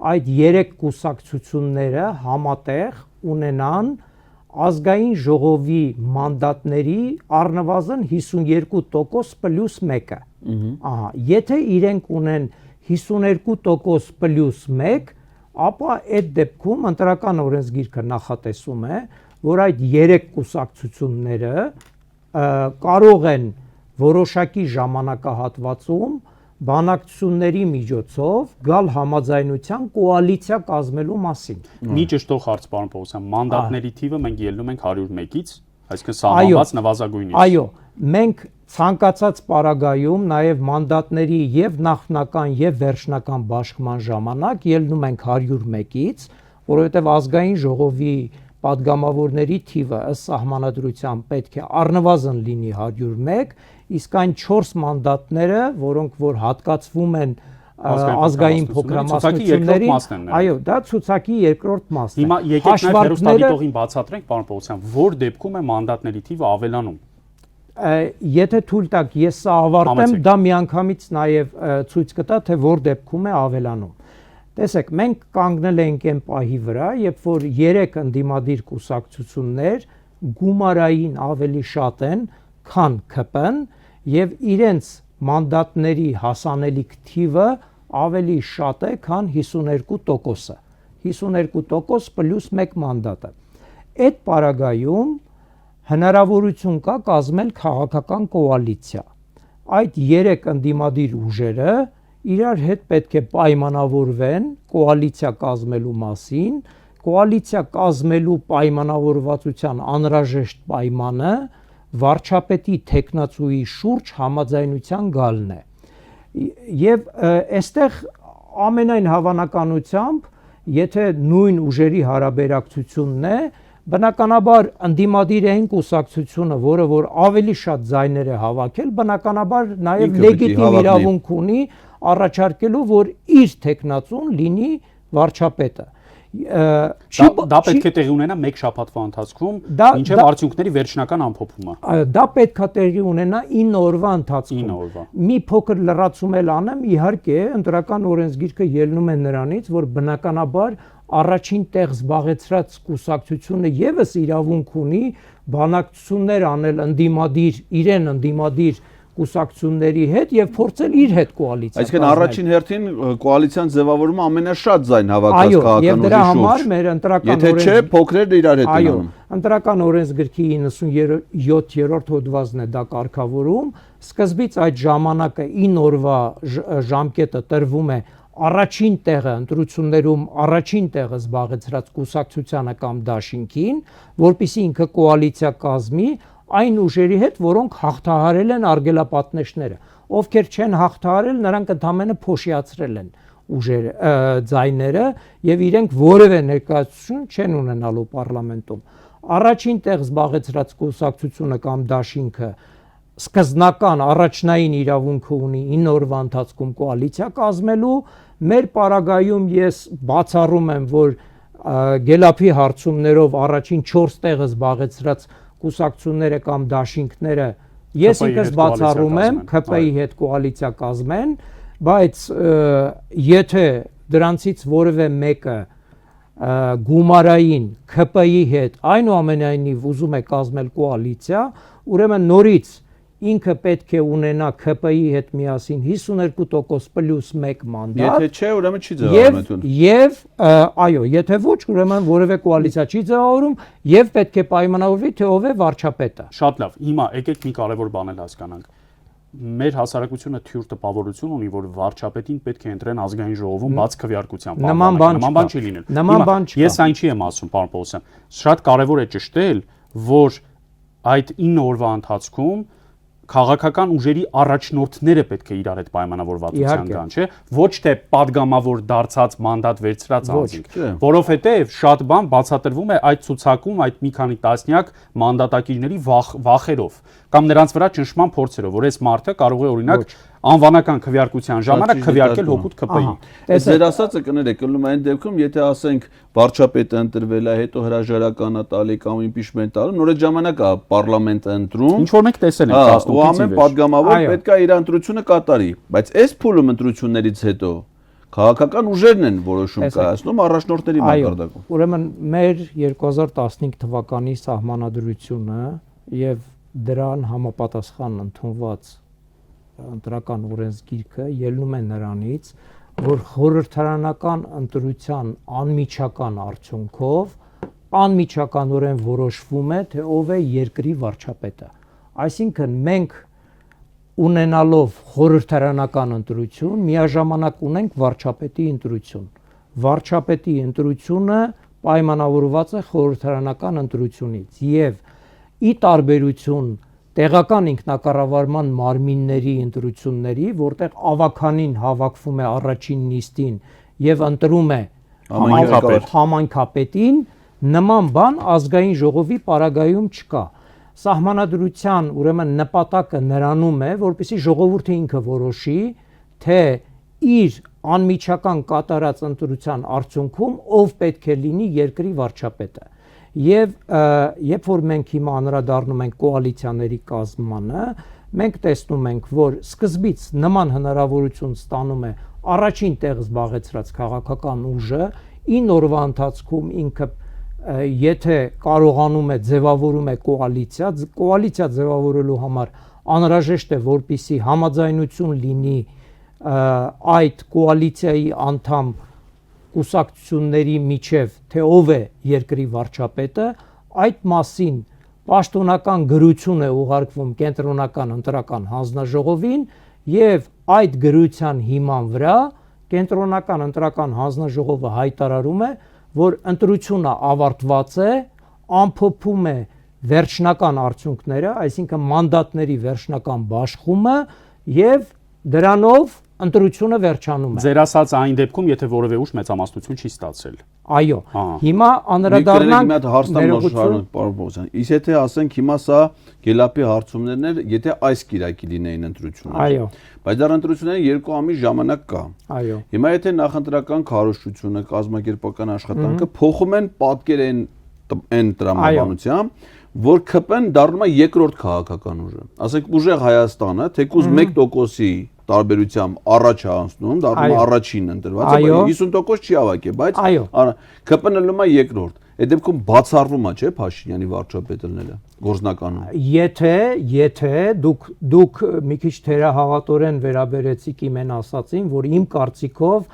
այդ 3 կուսակցությունները համատեղ ունենան ազգային ժողովի մանդատների առնվազն 52% պլյուս 1-ը։ Ահա, եթե իրենք ունեն 52% պլյուս 1, ապա այդ դեպքում ընտրական օրենսգիրքը նախատեսում է, որ այդ 3 կուսակցությունները կարող են որոշակի ժամանակահատվածում բանակցությունների միջոցով գալ համաձայնության կոալիցիա կազմելու մասին։
Մի ճշտող հարց, պարոն Պողոսյան, մանդատների թիվը մենք ելնում ենք 101-ից, այսինքն սահմանված նվազագույնից։
Այո, մենք ցանկացած պարագայում նաև մանդատների եւ նախնական եւ վերջնական բաշխման ժամանակ ելնում ենք 101-ից, որովհետեւ ազգային ժողովի падգամավորների թիվը ըստ սահմանադրության պետք է առնվազն լինի 101, իսկ այն 4 մանդատները, որոնք որ հատկացվում են ազգային փոքրամասնություններին, այո, դա ցուցակի երկրորդ մասն է։
Հիմա եկեք նաև հերոստատիտողին բացատրենք, պարոն Պողոսյան, որ դեպքում է մանդատների թիվը ավելանում։
Եթե թույլ տաք, ես սա ավարտեմ, դա միանգամից նաև ցույց կտա, թե որ դեպքում է ավելանում։ Տեսեք, մենք կանգնել ենք այն պահի վրա, երբ որ 3 ընդդիմադիր կուսակցություններ գումարային ավելի շատ են, քան ՔՊ-ն եւ իրենց մանդատների հասանելիք թիվը ավելի շատ է, քան 52%-ը։ 52% պլյուս 1 մանդատը։ Այդ պարագայում հնարավորություն կա կազմել քաղաքական կոալիցիա։ Այդ 3 ընդդիմադիր ուժերը իրար հետ պետք է պայմանավորվեն կոալիցիա կազմելու մասին, կոալիցիա կազմելու պայմանավորվածության անհրաժեշտ պայմանը վարչապետի տեխնացուի շուրջ համաձայնության գալն է։ Եվ այստեղ ամենայն հավանականությամբ, եթե նույն ուժերի հարաբերակցությունն է, բնականաբար ընդդիմադիր այն կուսակցությունը, որը որ ավելի շատ ձայներ է հավաքել, բնականաբար նաև լեգիտիմ իրավունք ունի առաջարկելու, որ իր տեխնացուն լինի վարչապետը։
Դա պետք է տեղի ունենա մեկ շաբաթվա ընթացքում, մինչև արդյունքների վերջնական ամփոփումը։
Դա պետք է տեղի ունենա 9 օրվա ընթացքում։
9 օրվա։
Մի փոքր լրացում էլ անեմ, իհարկե, ընտրական օրենսգիրքը ելնում է նրանից, որ բնականաբար առաջին տեղ զբաղեցրած կուսակցությունը եւս իրավունք ունի բանակցություններ անել իրեն ընդդիմադիր կուսակցությունների հետ եւ փորձել իր հետ կոալիցիա։
Այսինքն առաջին հերթին կոալիցիան ձևավորումը ամենաշատ ձայն հավաքած քաղաքական
եւ դրա համար մեր ընտրական
եթե չէ փոքրերը իրար հետ են անում։
Ընտրական օրենսգրքի 97-րդ հոդվածն է դա կարգավորում, սկզբից այդ ժամանակը 9 օրվա ժամկետը տրվում է առաջին տեղը ընտրություններում առաջին տեղը զբաղեցրած կուսակցությանը կամ դաշինքին, որpիսի ինքը կոալիցիա կազմի այն ուժերի հետ, որոնք հաղթահարել են արգելապատնեշները, ովքեր չեն հաղթահարել, նրանք ընդհանրապես փոշիացրել են ձայները եւ իրենք որևէ ներկայացություն չեն ունենալու պարլամենտում։ Առաջին տեղ զբաղեցրած կուսակցությունը կամ դաշինքը սկզբնական առաջնային իրավունքը ունի 9 օրվա ընթացքում կոալիցիա կազմելու։ Մեր պարագայում ես բացառում եմ, որ գելափի հարցումներով առաջին 4 տեղը զբաղեցրած կուսակցությունները կամ դաշինքները ես ինքս բացառում եմ ԿՊ-ի հետ կոալիցիա կազմեն, բայց եթե դրանցից որևէ մեկը գումարային ԿՊ-ի հետ այնուամենայնիվ ուզում է կազմել կոալիցիա, ուրեմն նորից ինքը պետք է ունենա ԿՊ-ի հետ միասին 52% պլյուս 1 մանդատ։
Եթե չէ, ուրեմն չի ձևավորվում։
Եվ այո, եթե ոչ, ուրեմն որևէ կոալիցիա չի ձևավորում եւ պետք է պայմանավորվի, թե ով է վարչապետը։
Շատ լավ։ Հիմա եկեք մի կարևոր բան էլ հասկանանք։ Մեր հասարակությունը թյուր տպավորություն ունի, որ վարչապետին պետք է ընտրեն ազգային ժողովում բաց քվեարկությամբ։
Նման բան
չի լինել։
Նման բան չկա։
Ես այն չի եմ ասում, պարոն Պողոսյան։ Շատ կարևոր է ճշտել, որ այդ 9 օրվա ընթացքում քաղաքական ուժերի առաջնորդները պետք է իրար հետ պայմանավորվածության գան, չէ՞, ոչ թե падգամավոր դարձած մանդատ վերցրած անձինք, որովհետև շատ բան բացատրվում է այդ ցուցակում այդ մի քանի տասնյակ մանդատակիրների վախերով կամ նրանց վրա ճնշման փորձերով, որ այս մարդը կարող է օրինակ անվանական քվեարկության ժամանակ քվեարկել հօգուտ ԿՊ-ի։
Այս ձեր ասածը կներեք, ըլում այն դեպքում, եթե ասենք վարչապետը ընտրվել է, հետո հրաժարական է տալի կամ իմպիչմենտ տալու, նոր այդ ժամանակ է պարլամենտը ընտրում։
Ինչ որ մենք տեսել ենք 18-ից
ու ամեն падգամավոր պետք է իր ընտրությունը կատարի, բայց այս փուլում ընտրություններից հետո քաղաքական ուժերն են որոշում կայացնում առաջնորդների մակարդակում։
Ուրեմն մեր 2015 թվականի սահմանադրությունը եւ դրան համապատասխան ընդունված ընտրական օրենսգիրքը ելնում է նրանից, որ խորհրդարանական ընտրության անմիջական արդյունքով անմիջականորեն որոշվում է, թե ով է երկրի վարչապետը։ Այսինքն մենք ունենալով խորհրդարանական ընտրություն, միաժամանակ ունենք վարչապետի ընտրություն։ Վարչապետի ընտրությունը պայմանավորված է խորհրդարանական ընտրությունից եւ ի տարբերություն տեղական ինքնակառավարման մարմինների ընտրությունների, որտեղ ավականին հավաքվում է առաջին նիստին եւ ընտրում է համայնքապետին, նման բան ազգային ժողովի պարագայում չկա։ Սահմանադրության ուրեմն նպատակը նրանում է, որպեսզի ժողովուրդը ինքը որոշի, թե իր անմիջական կատարած ընտրության արդյունքում ով պետք է լինի երկրի վարչապետը։ Եվ երբ որ մենք հիմա անդրադառնում ենք կոալիցիաների կազմմանը, մենք տեսնում ենք, որ սկզբից նման հնարավորություն ստանում է առաջին տեղ զբաղեցրած քաղաքական ուժը 9 օրվա ընթացքում ինքը եթե կարողանում է ձևավորում է կոալիցիա ձևավորելու համար անհրաժեշտ է, որպեսզի համաձայնություն լինի այդ կոալիցիայի անդամ կուսակցությունների միջև, թե ով է երկրի վարչապետը, այդ մասին պաշտոնական գրություն է ուղարկվում կենտրոնական ընտրական հանձնաժողովին եւ այդ գրության հիման վրա կենտրոնական ընտրական հանձնաժողովը հայտարարում է, որ ընտրությունը ավարտված է, ամփոփում է վերջնական արդյունքները, այսինքն մանդատների վերջնական բաշխումը եւ դրանով ընտրությունը վերջանում է։
Ձեր ասած այն դեպքում, եթե որևէ ուժ մեծամասնություն չի ստացել։
Այո։
Ահա։
Հիմա անդրադառնանք
Իսկ եթե ասենք հիմա սա Գելապի հարցումներն էր, եթե այս կիրակի լինեին ընտրությունները։
Այո։
Բայց դա ընտրությունները 2 ամիս ժամանակ կա։
Այո։
Հիմա եթե նախընտրական քարոզչությունը, կազմակերպական աշխատանքը փոխում են պատկեր այն տրամաբանությամբ, որ ԿՊ-ն դառնում է երկրորդ քաղաքական ուժը։ Ասենք ուժեղ Հայաստանը, թեկուզ 1%-ի տարբերությամբ առաջ է անցնում, դառնում է առաջինը ընտրված, բայց 50% չի հավաքել, բայց ԿՊ-ն ելնում է երկրորդ։ Այդ դեպքում բացառվում է, չէ՞, Փաշինյանի վարչապետելները գործնականում։
Եթե դուք մի քիչ թերահավատորեն վերաբերեցիք իմ ասացին, որ իմ կարծիքով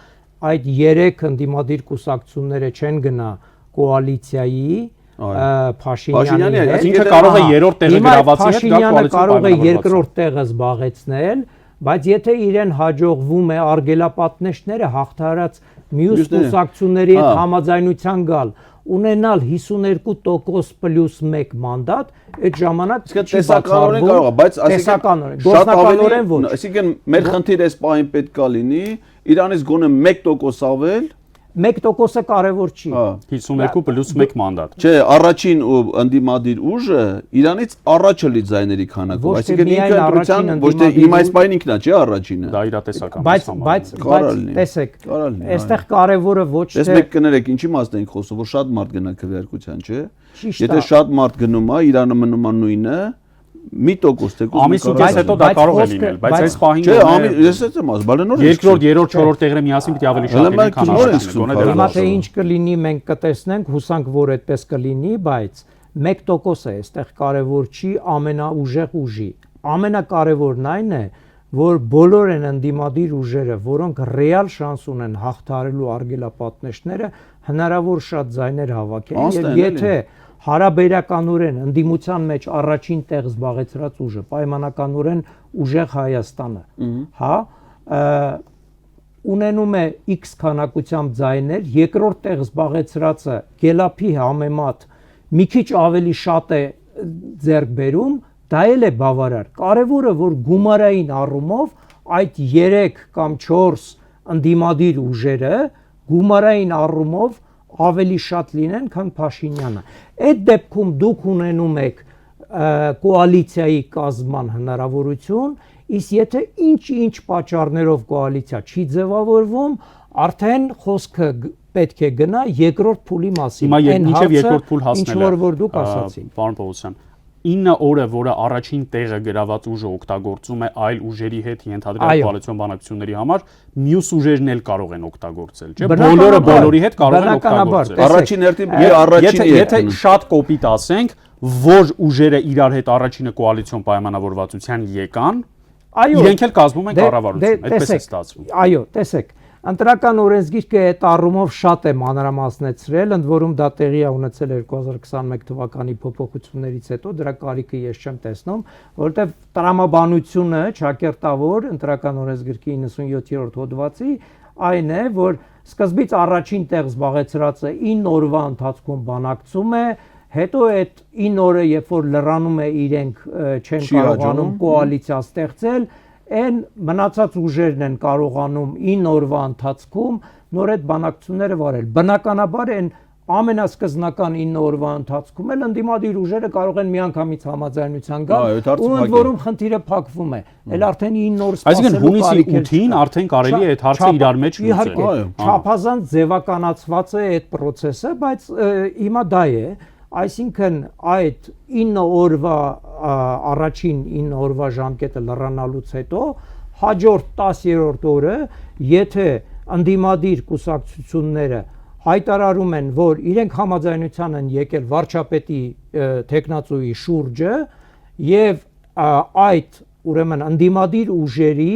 այդ 3 ընդդիմադիր կուսակցությունները չեն գնա կոալիցիայի Փաշինյանի հետ,
ինքը կարող է երրորդ տեղը գրավացի հետ գալ
կոալիցիան կարող է երկրորդ տեղը զբաղեցնել, բայց եթե իրեն հաջողվում է արգելապատնեշները հաղթարած մյուս կուսակցությունների հետ համաձայնության գալ, ունենալ 52% պլյուս 1 մանդատ, այդ ժամանակ
չի բացառվում, կարող է, բայց
տեսականորեն, գործնականորեն ոչ։
Այսինքն մեր խնդիրը այս պահին պետքա լինի, Իրանից գոնե 1% ավել
1%-ը կարևոր չի։
52 պլյուս 1 մանդատ։
Չէ, առաջին ընդդիմադիր ուժը Իրանից առաջը լի ձայների քանակով, այսինքն ինքը ընտրության ոչ թե հիմա այս պահին ինքնա, չէ, առաջինը։
Դա իրատեսական
բայց տեսեք, այստեղ կարևորը ոչ թե։
Ես մեկ կներեք, ինչի մասն ենք խոսում, որ շատ մարդ գնա քվեարկության, չէ։
Ճիշտ է։
Եթե շատ մարդ գնում է, Իրանը մնում է նույնը, 1% թեկուզ
ամիս ու կես հետո դա կարող է լինել, բայց այս պահին
չէ, ես եմ ասում, բալենոր է։
Երկրորդ, երրորդ, չորրորդ տեղերը միասին պիտի ավելի շատ լինեն, քան առաջինը։
Հիմա թե ինչ կլինի, մենք կտեսնենք, հուսանք, որ այդպես կլինի, բայց 1%-ը այստեղ կարևոր չի ամենաուժեղ ուժի։ Ամենակարևորն այն է, որ բոլոր են ընդդիմադիր ուժերը, որոնք ռեալ շանս ունեն հաղթահարելու արգելապատնեշները, հնարավոր շատ ձայներ հավաքեն, եւ եթե հարաբերականորեն ընդդիմության մեջ առաջին տեղ զբաղեցրած ուժը պայմանականորեն ուժեղ Հայաստանը, հա, ունենում է X քանակությամբ ձայներ, երկրորդ տեղ զբաղեցրածը Գելապի համեմատ մի քիչ ավելի շատ է ձեռք բերում, դա էլ է բավարար։ Կարևորը որ գումարային առումով այդ 3 կամ 4 ընդդիմադիր ուժերը գումարային առումով ավելի շատ լինեն, քան Փաշինյանը։ Այդ դեպքում դուք ունենում եք կոալիցիայի կազմման հնարավորություն, իսկ եթե ինչ պատճառներով կոալիցիա չի ձևավորվում, արդեն խոսքը պետք է գնա երկրորդ փուլի մասին։
Այն մինչև երկրորդ փուլ հասնելը։
Ինչ որ դուք ասացիք։
Պարոն Պողոսյան, 9 օրը, որը առաջին տեղը գրաված ուժը օգտագործում է այլ ուժերի հետ ենթադրյալ կոալիցիոն բանակցությունների համար, մյուս ուժերն էլ կարող են օգտագործել, չէ՞։ Բոլորը բոլորի հետ կարող են օգտագործել։
Առաջին հերթին
եթե շատ կոպիտ ասենք, որ ուժերը իրար հետ առաջինը կոալիցիոն պայմանավորվածության եկան, իրենք էլ կազմում են կառավարություն, այդպես է ստացվում։
Այո, տեսեք, ընտրական օրենսգիրքը այդ առումով շատ է մանրամասնեցրել, ընդ որում դա տեղի է ունեցել 2021 թվականի փոփոխություններից հետո, դրա կարիքը ես չեմ տեսնում, որովհետև տրամաբանությունը ճակերտավոր ընտրական օրենսգիրքի 97-րդ հոդվածի այն է, որ սկզբից առաջին տեղ զբաղեցրածը 9 օրվա ընթացքում բանակցում է, հետո այդ 9 օրը, երբ որ լրանում է, իրենք չեն կարողանում կոալիցիա ստեղծել, այն մնացած ուժերն են կարողանում 9 օրվա ընթացքում նոր այդ բանակցությունները վարել։ Բնականաբար այն ամենասկզնական 9 օրվա ընթացքում էլ ընդդիմադիր ուժերը կարող են միանգամից համաձայնության գալ, ու ընդ որում խնդիրը փակվում է։ Էլ արդեն 9 օր
այսինքն հունիսի 8-ին արդեն կարելի է այդ հարցը իրար մեջ լուծել։
Չափազանց ձևականացված է այդ process-ը, բայց հիմա դա է, այսինքն այդ 9 օրվա առաջին 9 օրվա ժամկետը լրանալուց հետո հաջորդ 10-րդ օրը, եթե ընդդիմադիր կուսակցությունները հայտարարում են, որ իրենք համաձայնության են եկել վարչապետի տեխնացուի շուրջը եւ այդ ուրեմն ընդդիմադիր ուժերի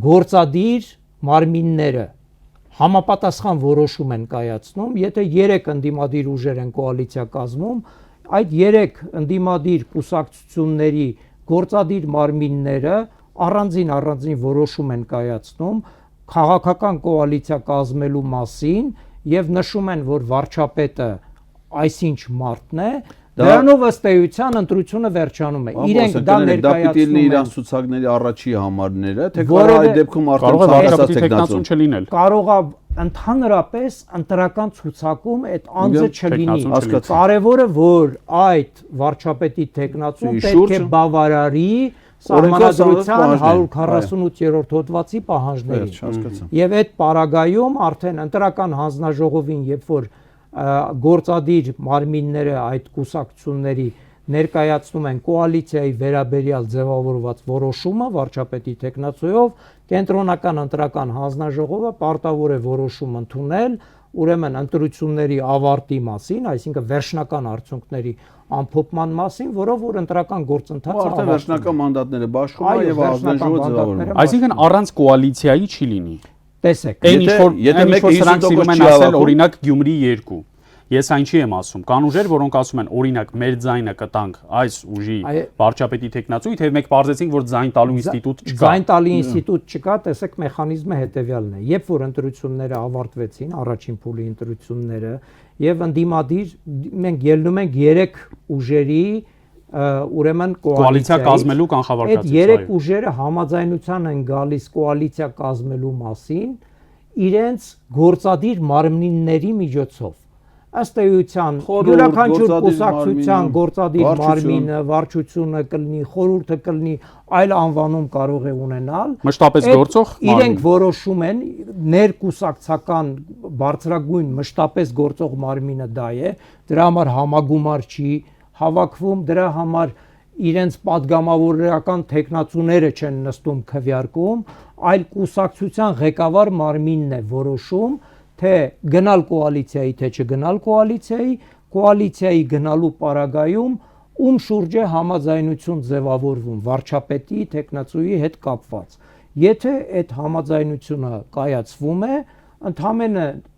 գործադիր մարմինները համապատասխան որոշում են կայացնում, եթե 3 ընդդիմադիր ուժեր են կոալիցիա կազմում, այդ 3 ընդդիմադիր կուսակցությունների գործադիր մարմինները առանձին որոշում են կայացնում քաղաքական կոալիցիա կազմելու մասին եւ նշում են, որ վարչապետը այսինչ մարտն է, Դրանով ըստ էության ընտրությունը վերջանում է։ Իրենք դա ներկայացնում են։
Իրենց ցուցակների առաջի համարները, թե կարող է այդ դեպքում արդեն
վարչապետի տեխնացուն չլինել։
Կարող է ընդհանրապես ընտրական ցուցակում այդ անձը չլինի։ Կարևորը որ այդ վարչապետի տեխնացուն պետք է բավարարի Սահմանադրության 148-րդ հոդվածի պահանջներին։ Եվ այդ պարագայում արդեն ընտրական հանձնաժողովին, երբ որ գործադիր մարմինները այդ կուսակցությունների ներկայացնում են կոալիցիայի վերաբերյալ ձևավորված որոշումը վարչապետի տեխնացուով, կենտրոնական ընտրական հանձնաժողովը պարտավոր է որոշում ընդունել, ուրեմն ընտրությունների ավարտի մասին, այսինքն վերջնական արդյունքների ամփոփման մասին, որով որ ընտրական գործընթացը
արդեն վերջնական մանդատները բաշխում են եւ հանձնաժողովը ձևավորվում։
Այսինքն առանց կոալիցիայի չի լինի։
Տեսեք,
եթե մեկ սրանք սիրում են ասել, օրինակ Գյումրի 2, ես այն չի եմ ասում, կան ուժեր, որոնք ասում են, օրինակ մեր ձայնը կտանք այս ուժի վարչապետի տեխնացուի, թե մեկ պարզեցինք, որ ձայն տալու ինստիտուտ չկա։
Ձայն տալի ինստիտուտ չկա, տեսեք մեխանիզմը հետեւյալն է։ Երբ որ ընտրությունները ավարտվեցին, առաջին փուլի ընտրությունները, եւ ընդդիմադիր մենք ելնում ենք 3 ուժերի ուրեմն
կոալիցիա կազմելու կանխավարկածից։
Այդ 3 ուժերը համաձայնության են գալիս կոալիցիա կազմելու մասին իրենց գործադիր մարմինների միջոցով։ Ըստ էության յուրաքանչյուր կուսակցության գործադիր մարմինը, վարչությունը կլինի, խորհուրդը կլինի, այլ անվանում կարող է ունենալ։
Մշտապես գործող
իրենք որոշում են ներկուսակցական բարձրագույն մշտապես գործող մարմինը դա է, դրա համար համագումար չի հավաքվում, դրա համար իրենց падգամավորական տեխնացուները չեն նստում քվեարկում, այլ կուսակցության ղեկավար մարմինն է որոշում թե գնալ կոալիցիայի, թե չգնալ կոալիցիայի գնալու պարագայում ում շուրջ է համաձայնություն ձևավորվում վարչապետի տեխնացուի հետ կապված։ Եթե այդ համաձայնությունը կայացվում է, ընդհանրապես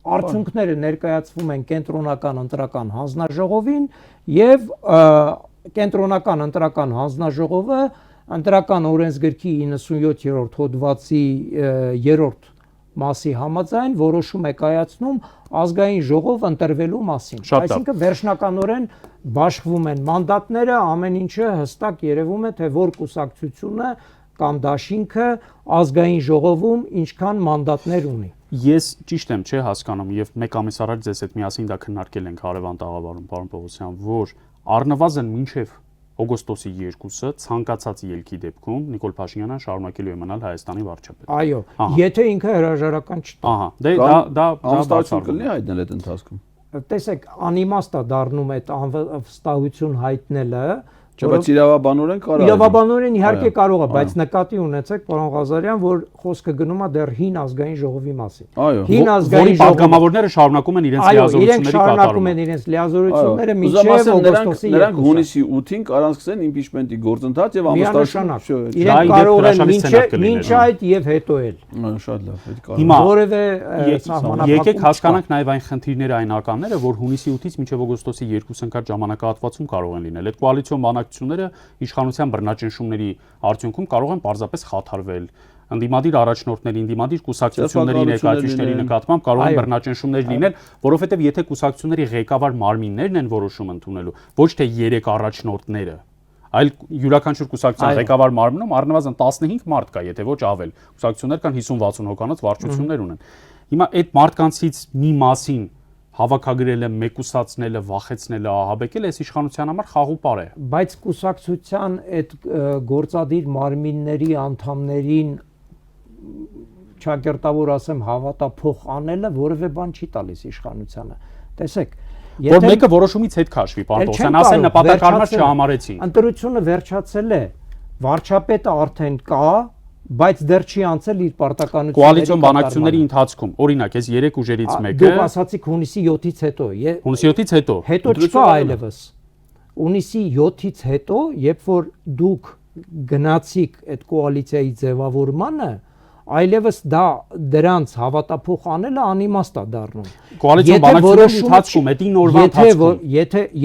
արդյունքները ներկայացվում են կենտրոնական ընտրական հանձնաժողովին եւ կենտրոնական ընտրական հանձնաժողովը ընտրական օրենսգրքի 97-րդ հոդվածի 3-րդ մասի համաձայն որոշում է կայացնում ազգային ժողով ընտրվելու մասին։ Այսինքն վերջնականորեն բաշխվում են մանդատները, ամեն ինչը հստակ երևում է, թե որ կուսակցությունը կամ դաշինքը ազգային ժողովում ինչքան մանդատներ ունի։
Ես ճիշտ եմ, չէ, հասկանում եւ մեկ ամիս առաջ ձեզ հետ միասին դա քննարկել ենք Հարևան տաղավարում, պարոն Պողոսյան, որ առնվազն մինչեւ օգոստոսի 2-ը ցանկացած ելքի դեպքում Նիկոլ Փաշինյանը շարունակելու է մնալ Հայաստանի վարչապետ։
Այո, եթե ինքը հրաժարական չտա։
Ահա, դա
անվստահություն կլինի հայտնել այդ ընթացքում։
Տեսեք, անիմաստ է դառնում այդ անվստահություն հայտնելը,
Բայց իրավաբանորեն կարող է։
Իրավաբանորեն իհարկե կարող է, բայց նկատի ունեցեք, պարոն Ղազարյան, որ խոսքը գնում է դեռ հին ազգային ժողովի մասին։
Հին ազգային պատգամավորները շարունակում են իրենց լիազորությունների կատարումը։
Նրանք հունիսի 8-ին կարող սկսեն իմպիչմենտի գործընթաց եւ
ամբողջությամբ։ Իրենք կարող են մինչ այդ եւ հետո էլ։
Շատ լավ, այդ կարող։
Հիմա
որևէ սահմանափակում
եկեք հասկանանք նաեւ այն խնդիրները, այն ականները, որ հունիսի 8-ից մինչեւ օգոստոսի 2 ընկած ժամանակահատվածում կարող են լինել։ Այդ կոալիցիոն բանակցությունները իշխանության բռնաճնշումների արդյունքում կարող են պարզապես խաթարվել։ Ընդդիմադիր առաջնորդների, ընդդիմադիր կուսակցությունների ներկայացուցիչների նկատմամբ կարող են բռնաճնշումներ լինել, որովհետև եթե կուսակցությունների ղեկավար մարմիններն են որոշում ընդունելու, ոչ թե 3 առաջնորդները, այլ յուրաքանչյուր կուսակցության ղեկավար մարմնում առնվազն 15 մարդ կա, եթե ոչ ավել։ Կուսակցություններ կան 50-60 հոգանոց վարչություններ ունեն։ Հիմա այդ մարդկանցից մի մասին հավաքագրելը, մեկուսացնելը, վախեցնելը, ահաբեկելը այս իշխանության համար խաղուպար է։
Բայց կուսակցության այդ գործադիր մարմինների անդամներին ճակերտավոր ասեմ հավատափոխ անելը որևէ բան չի տալիս իշխանությանը։ Տեսեք,
որ մեկը որոշումից հետ քաշվի, պարոն Պողոսյան, ասեն նպատակարար չհամարեցին։
Ընտրությունը վերջացել է, վարչապետը արդեն կա, բայց դեռ չի անցել իր պարտականությունների
կոալիցիոն բանակցությունների ընթացքում։ Օրինակ, այս 3 ուժերից մեկը
դուք ասացիք հունիսի 7-ից հետո։
Հունիսի 7-ից հետո։
Հետո չկա այլևս։ Հունիսի 7-ից հետո, երբ որ դուք գնացիք այդ կոալիցիայի ձևավորմանը, այլևս դա դրանց հավատափոխ անելը անիմաստ է դառնում։
Կոալիցիոն բանակցությունների ընթացքում, այդ 9 օրվա ընթացքում,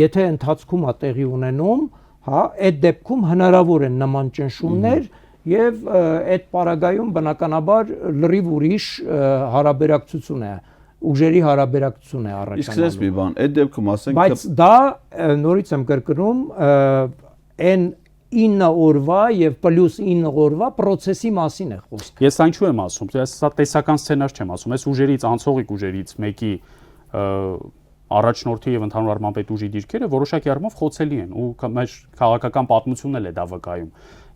եթե ընթացքում է տեղի ունենում, հա, այդ դեպքում հնարավոր են նման ճնշումներ եւ այդ պարագայում բնականաբար լրիվ ուրիշ հարաբերակցություն է ուժերի հարաբերակցություն է
Իսկ ես մի
առաջանալու։
բան, այդ դեպքում ասենք
Բայց դա նորից եմ կրկնում, այն 9 օրվա եւ պլյուս 9 օրվա process-ի մասին է խոսքը։
Ես այն չեմ ասում, ես սա տեսական սցենար չեմ ասում, ես ուժերից, անցողիկ ուժերից մեկի առաջնորդի եւ ընդհանուր առմամբ այդ ուժի դիրքերը որոշակի առումով խոցելի են ու մեր քաղաքական պատմությունն էլ է դա վկայում։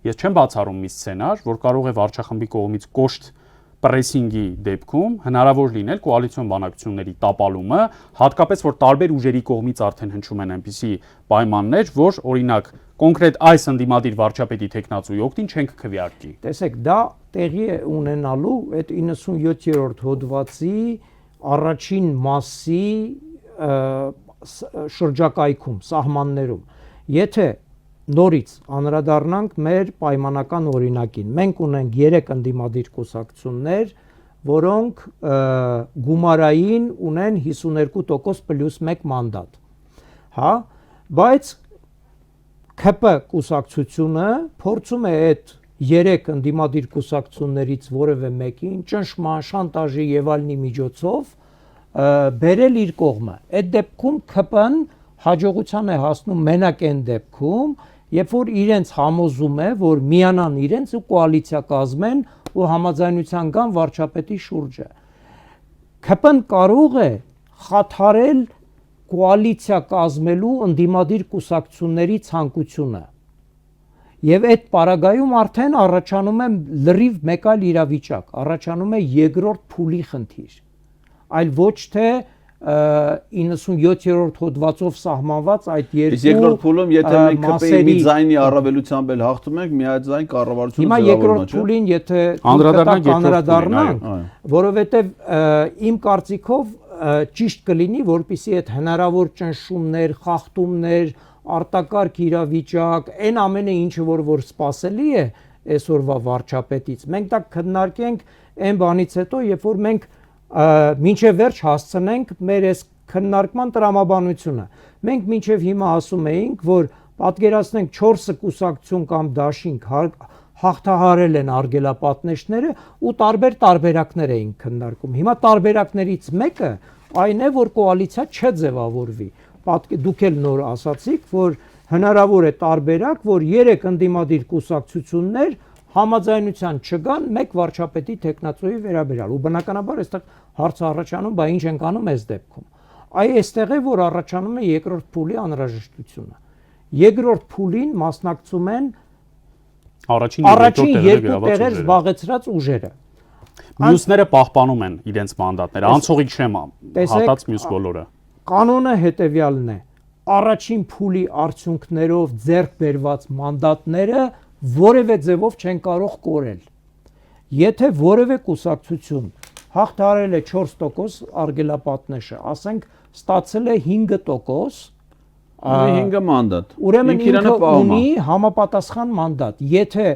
Ես չեմ բացառում մի սցենար, որ կարող է վարչախմբի կողմից կոշտ պրեսինգի դեպքում հնարավոր լինել կոալիցիոն բանակցությունների տապալումը, հատկապես որ տարբեր ուժերի կողմից արդեն հնչում են այնպիսի պայմաններ, որ օրինակ կոնկրետ այս ընդդիմադիր վարչապետի տեխնացուի օգտին չենք քվեարկի։
Տեսեք, դա տեղի է ունենալու այդ 97-րդ հոդվածի առաջին մասի շրջակայքում, սահմաններում։ Եթե նորից անդրադառնանք մեր պայմանական օրինակին, մենք ունենք 3 ընդդիմադիր կուսակցություններ, որոնք գումարային ունեն 52% պլյուս 1 մանդատ։ Հա, բայց ՔՊ կուսակցությունը փորձում է այդ 3 ընդդիմադիր կուսակցություններից որևէ մեկին ճնշման, շանտաժի եւ այլնի միջոցով բերել իր կողմը։ Այդ դեպքում ՔՊ-ն հաջողության է հասնում մենակ այն դեպքում, երբ որ իրենց համոզում է, որ միանան իրենց ու կոալիցիա կազմեն ու համաձայնության գան վարչապետի շուրջը։ ՔՊ-ն կարող է խաթարել կոալիցիա կազմելու ընդդիմադիր կուսակցությունների ցանկությունը։ Եվ այդ պարագայում արդեն առաջանում է լրիվ մեկ այլ իրավիճակ, առաջանում է երկրորդ փուլի խնդիր, այլ ոչ թե 97-րդ հոդվածով սահմանված այդ երկու
երկրորդ փուլում եթե մենք ԿՊ-ի մի ձայնի առավելությամբ էլ հաղթում ենք, միաձայն կառավարությունը
հիմա երկրորդ փուլին եթե անդրադառնանք, որովհետև իմ կարծիքով ճիշտ կլինի, որպեսզի այդ հնարավոր ճնշումներ, խախտումներ, արտակարգ իրավիճակ, այն ամենը ինչը որ սպասելի է այսօրվա վարչապետից, մենք դա քննարկենք այն բանից հետո, երբ որ մենք մինչև վերջ հասցնենք մեր այս քննարկման տրամաբանությունը։ Մենք մինչև հիմա ասում էինք, որ պատկերացնենք 4 կուսակցություն կամ դաշինք հաղթահարել են արգելապատնեշները ու տարբեր տարբերակներ էին քննարկում։ Հիմա տարբերակներից մեկը այն է, որ կոալիցիա չձևավորվի։ Դուք էլ նոր ասացիք, որ հնարավոր է տարբերակ, որ 3 ընդդիմադիր կուսակցություններ համաձայնության չգան մեկ վարչապետի տեխնացուի վերաբերյալ ու բնականաբար այստեղ հարցը առաջանում, բա ինչ ենք անում այս դեպքում։ Այստեղ է որ առաջանում է երկրորդ փուլի անհրաժեշտությունը։ Երկրորդ փուլին մասնակցում են առաջին երկու տեղեր զբաղեցրած ուժերը։
Մյուսները պահպանում են իրենց մանդատները, անցողիկ չեմ հատած մյուս բոլորը։
Կանոնը հետևյալն է. առաջին փուլի արդյունքներով ձեռք բերված մանդատները որևէ ձևով չեն կարող կորել։ Եթե որևէ կուսակցություն հաղթահարել է 4% արգելապատնեշը, ասենք ստացել է 5%,
5 մանդատ։
Ուրեմն ինքը ունի համապատասխան մանդատ։ Եթե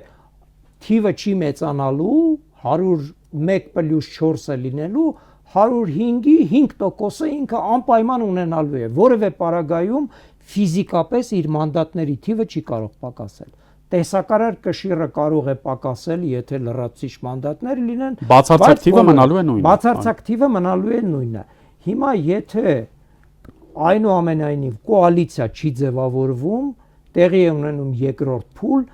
թիվը չի մեծանալու, 101 պլյուս 4 է լինելու, 105-ի 5%-ը ինքը անպայման ունենալու է։ Որևէ պարագայում ֆիզիկապես իր մանդատների թիվը չի կարող պակասել։ Տեսակարար կշիռը կարող է պակասել, եթե լրացուցիչ մանդատներ լինեն,
բացարձակ թիվը մնալու է նույնը։
Բացարձակ թիվը մնալու է նույնը։ Հիմա եթե այնուամենայնիվ կոալիցիա չի ձևավորվում, տեղի է ունենում երկրորդ փուլ,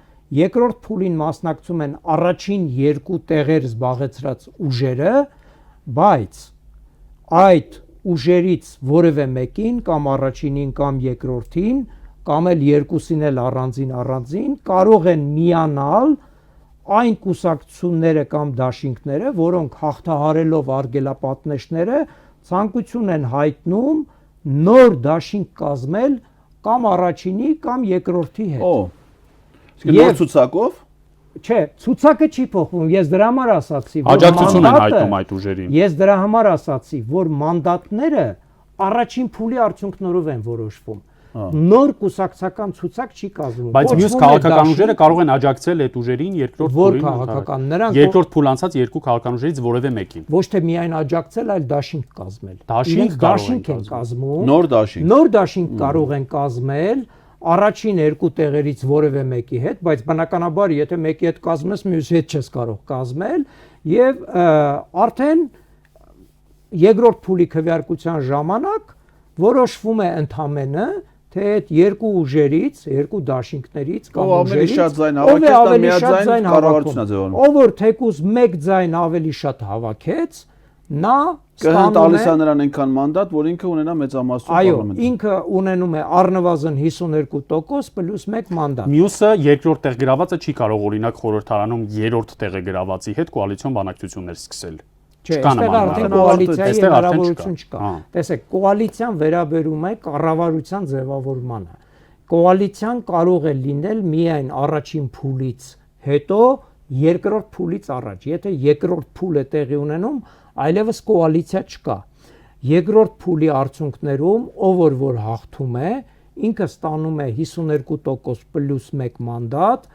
երկրորդ փուլին մասնակցում են առաջին երկու տեղեր զբաղեցրած ուժերը, բայց այդ ուժերից որևէ մեկին կամ առաջինին կամ երկրորդին կամ էլ երկուսին էլ առանձին կարող են միանալ այն կուսակցությունները կամ դաշինքները, որոնք հաղթահարելով արգելապատնեշները ցանկություն են հայտնում նոր դաշինք կազմել կամ առաջինի կամ երկրորդի հետ։
Իսկ նոր ցուցակով?
Չէ, ցուցակը չի փոխվում, ես դրա համար ասացի, որ
աջակցություն են հայտնում այդ ուժերին։
Ես դրա համար ասացի, որ մանդատները առաջին փուլի արդյունքներով են որոշվում։ Նոր կուսակցական ցուցակ չի կազմվում։
Բայց մյուս քաղաքական ուժերը կարող են աջակցել այդ ուժերին երկրորդ փուլին։
Որ քաղաքական նրանք
երկրորդ փուլ անցած երկու քաղաքական ուժերից որևէ մեկին։
Ոչ թե միայն աջակցել, այլ դաշինք կազմել։ Դաշինք են կազմում։
Նոր դաշինք։
Նոր դաշինք կարող են կազմել առաջին երկու տեղերից որևէ մեկի հետ, բայց բնականաբար եթե մեկի հետ կազմես, մյուսի հետ չես կարող կազմել եւ արդեն երկրորդ փուլի քվեարկության ժամանակ որոշվում է ընդամենը թե այդ երկու ուժերից, երկու դաշինքներից կամ
ուժերից
ով է ավելի շատ ձայն հավաքում, ով որ թեկուզ 1 ձայն ավելի շատ հավաքեց, նա
տալիս է նրան այնքան մանդատ, որ ինքը ունենա մեծամասնություն
Այո,
պարլամենտում։
ինքը ունենում է առնվազն 52% պլյուս 1 մանդատ։
Մյուսը երկրորդ տեղ գրավածը չի կարող օրինակ խորհրդարանում երրորդ տեղը գրավածի հետ կոալիցիոն բանակցություններ սկսել։
Չէ, այստեղ արդեն կոալիցիայի հնարավորություն չկա։ Տեսեք, կոալիցիան վերաբերում է կառավարության ձևավորմանը։ Կոալիցիան կարող է լինել միայն առաջին փուլից հետո, երկրորդ փուլից առաջ։ Եթե երկրորդ փուլը տեղի ունենում, այլևս կոալիցիա չկա։ Երկրորդ փուլի արդյունքներում ով որ հաղթում է, ինքը ստանում է 52% պլյուս 1 մանդատ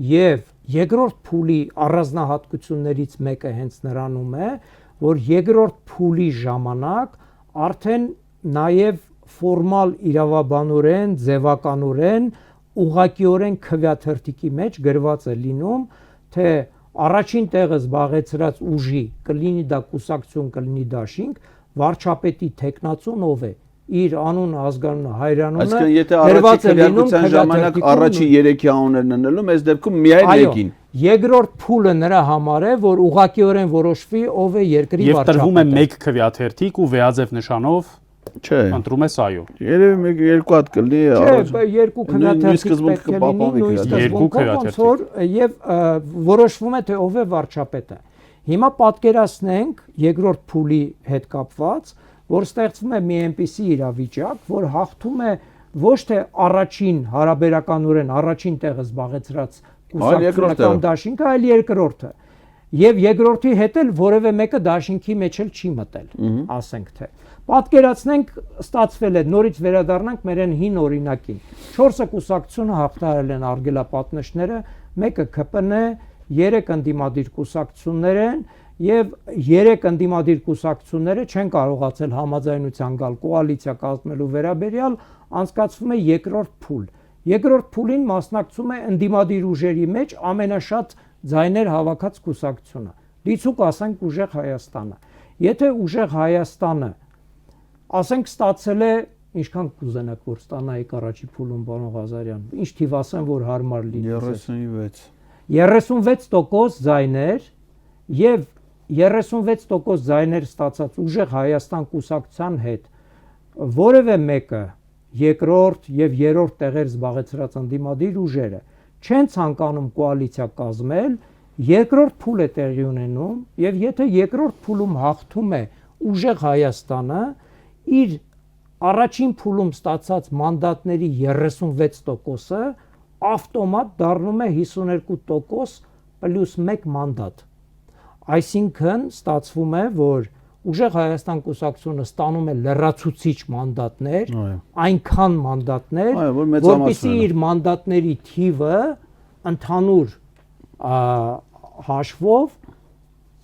եւ երկրորդ փուլի առանձնահատկություններից մեկը հենց նրանում է, որ երկրորդ փուլի ժամանակ արդեն նաև ֆորմալ իրավաբանորեն, ձևականորեն, ուղղակիորեն քվեաթերթիկի մեջ գրված է լինում, թե առաջին տեղը զբաղեցրած ուժի կլինի դա կուսակցություն, կլինի դաշինք, վարչապետի տեխնացուն ով է, իր անունը, ազգանունը, հայրանունը,
այսինքն եթե առաջի քվեարկության ժամանակ առաջի 3-ի անուններն ընելում, այս դեպքում միայն մեկին։
Երկրորդ փուլը նրա համար է, որ ուղղակիորեն որոշվի ով է երկրի վարչապետը։
Եվ տրվում է մեկ քվեաթերթիկ ու վեաձև նշանով
Չէ։
Ընտրում ես այո։
Երևի երկու հատ կլինի
առաջ։ Չէ, երկու քննադատիվ պետք է լինի նույն սկզբունքով ոնց որ եւ որոշվում է թե ով է վարչապետը։ Հիմա պատկերացնենք երկրորդ փուլի հետ կապված, որ ստեղծվում է մի այնպիսի իրավիճակ, որ հաղթում է ոչ թե առաջին հարաբերականորեն առաջին տեղը զբաղեցրած կուսակցական դաշինքը, այլ երկրորդը։ Եվ երկրորդի հետ էլ որևէ մեկը դաշինքի մեջ էլ չի մտել, ասենք թե։ Պատկերացնենք, ստացվել է, նորից վերադառնանք մեր այն հին օրինակին։ 4 կուսակցությունը հաղթահարել են արգելապատնեշները, մեկը ԿՊՆ, 3 ընդդիմադիր կուսակցություններ են եւ 3 ընդդիմադիր կուսակցությունները չեն կարողացել համաձայնության գալ կոալիցիա կազմելու վերաբերյալ, անցկացվում է երկրորդ փուլ։ Երկրորդ փուլին մասնակցում է ընդդիմադիր ուժերի մեջ ամենաշատ ձայներ հավաքած կուսակցությունը։ Դիցուկ ասենք Ուժեղ Հայաստանը։ Եթե Ուժեղ Հայաստանը ասենք ստացել է ինչքան կուզենաք որ ստանայիք առաջի փուլում պարոն Ղազարյան, ինչ թիվ ասեմ որ հարմար լինի։ 36% ձայներ եւ 36% ձայներ ստացած Ուժեղ Հայաստան կուսակցության հետ որևէ մեկը երկրորդ եւ երրորդ տեղեր զբաղեցրած ընդդիմադիր ուժերը չեն ցանկանում կոալիցիա կազմել, երկրորդ փուլ է տեղի ունենում եւ եթե երկրորդ փուլում հաղթում է Ուժեղ Հայաստանը, իր առաջին փուլում ստացած մանդատների 36%-ը ավտոմատ դառնում է 52% պլյուս 1 մանդատ։ Այսինքն ստացվում է, որ Ուժեղ Հայաստան կուսակցությունը ստանում է լրացուցիչ մանդատներ, այնքան մանդատներ, որպեսզի իր մանդատների թիվը ընդհանուր հաշվով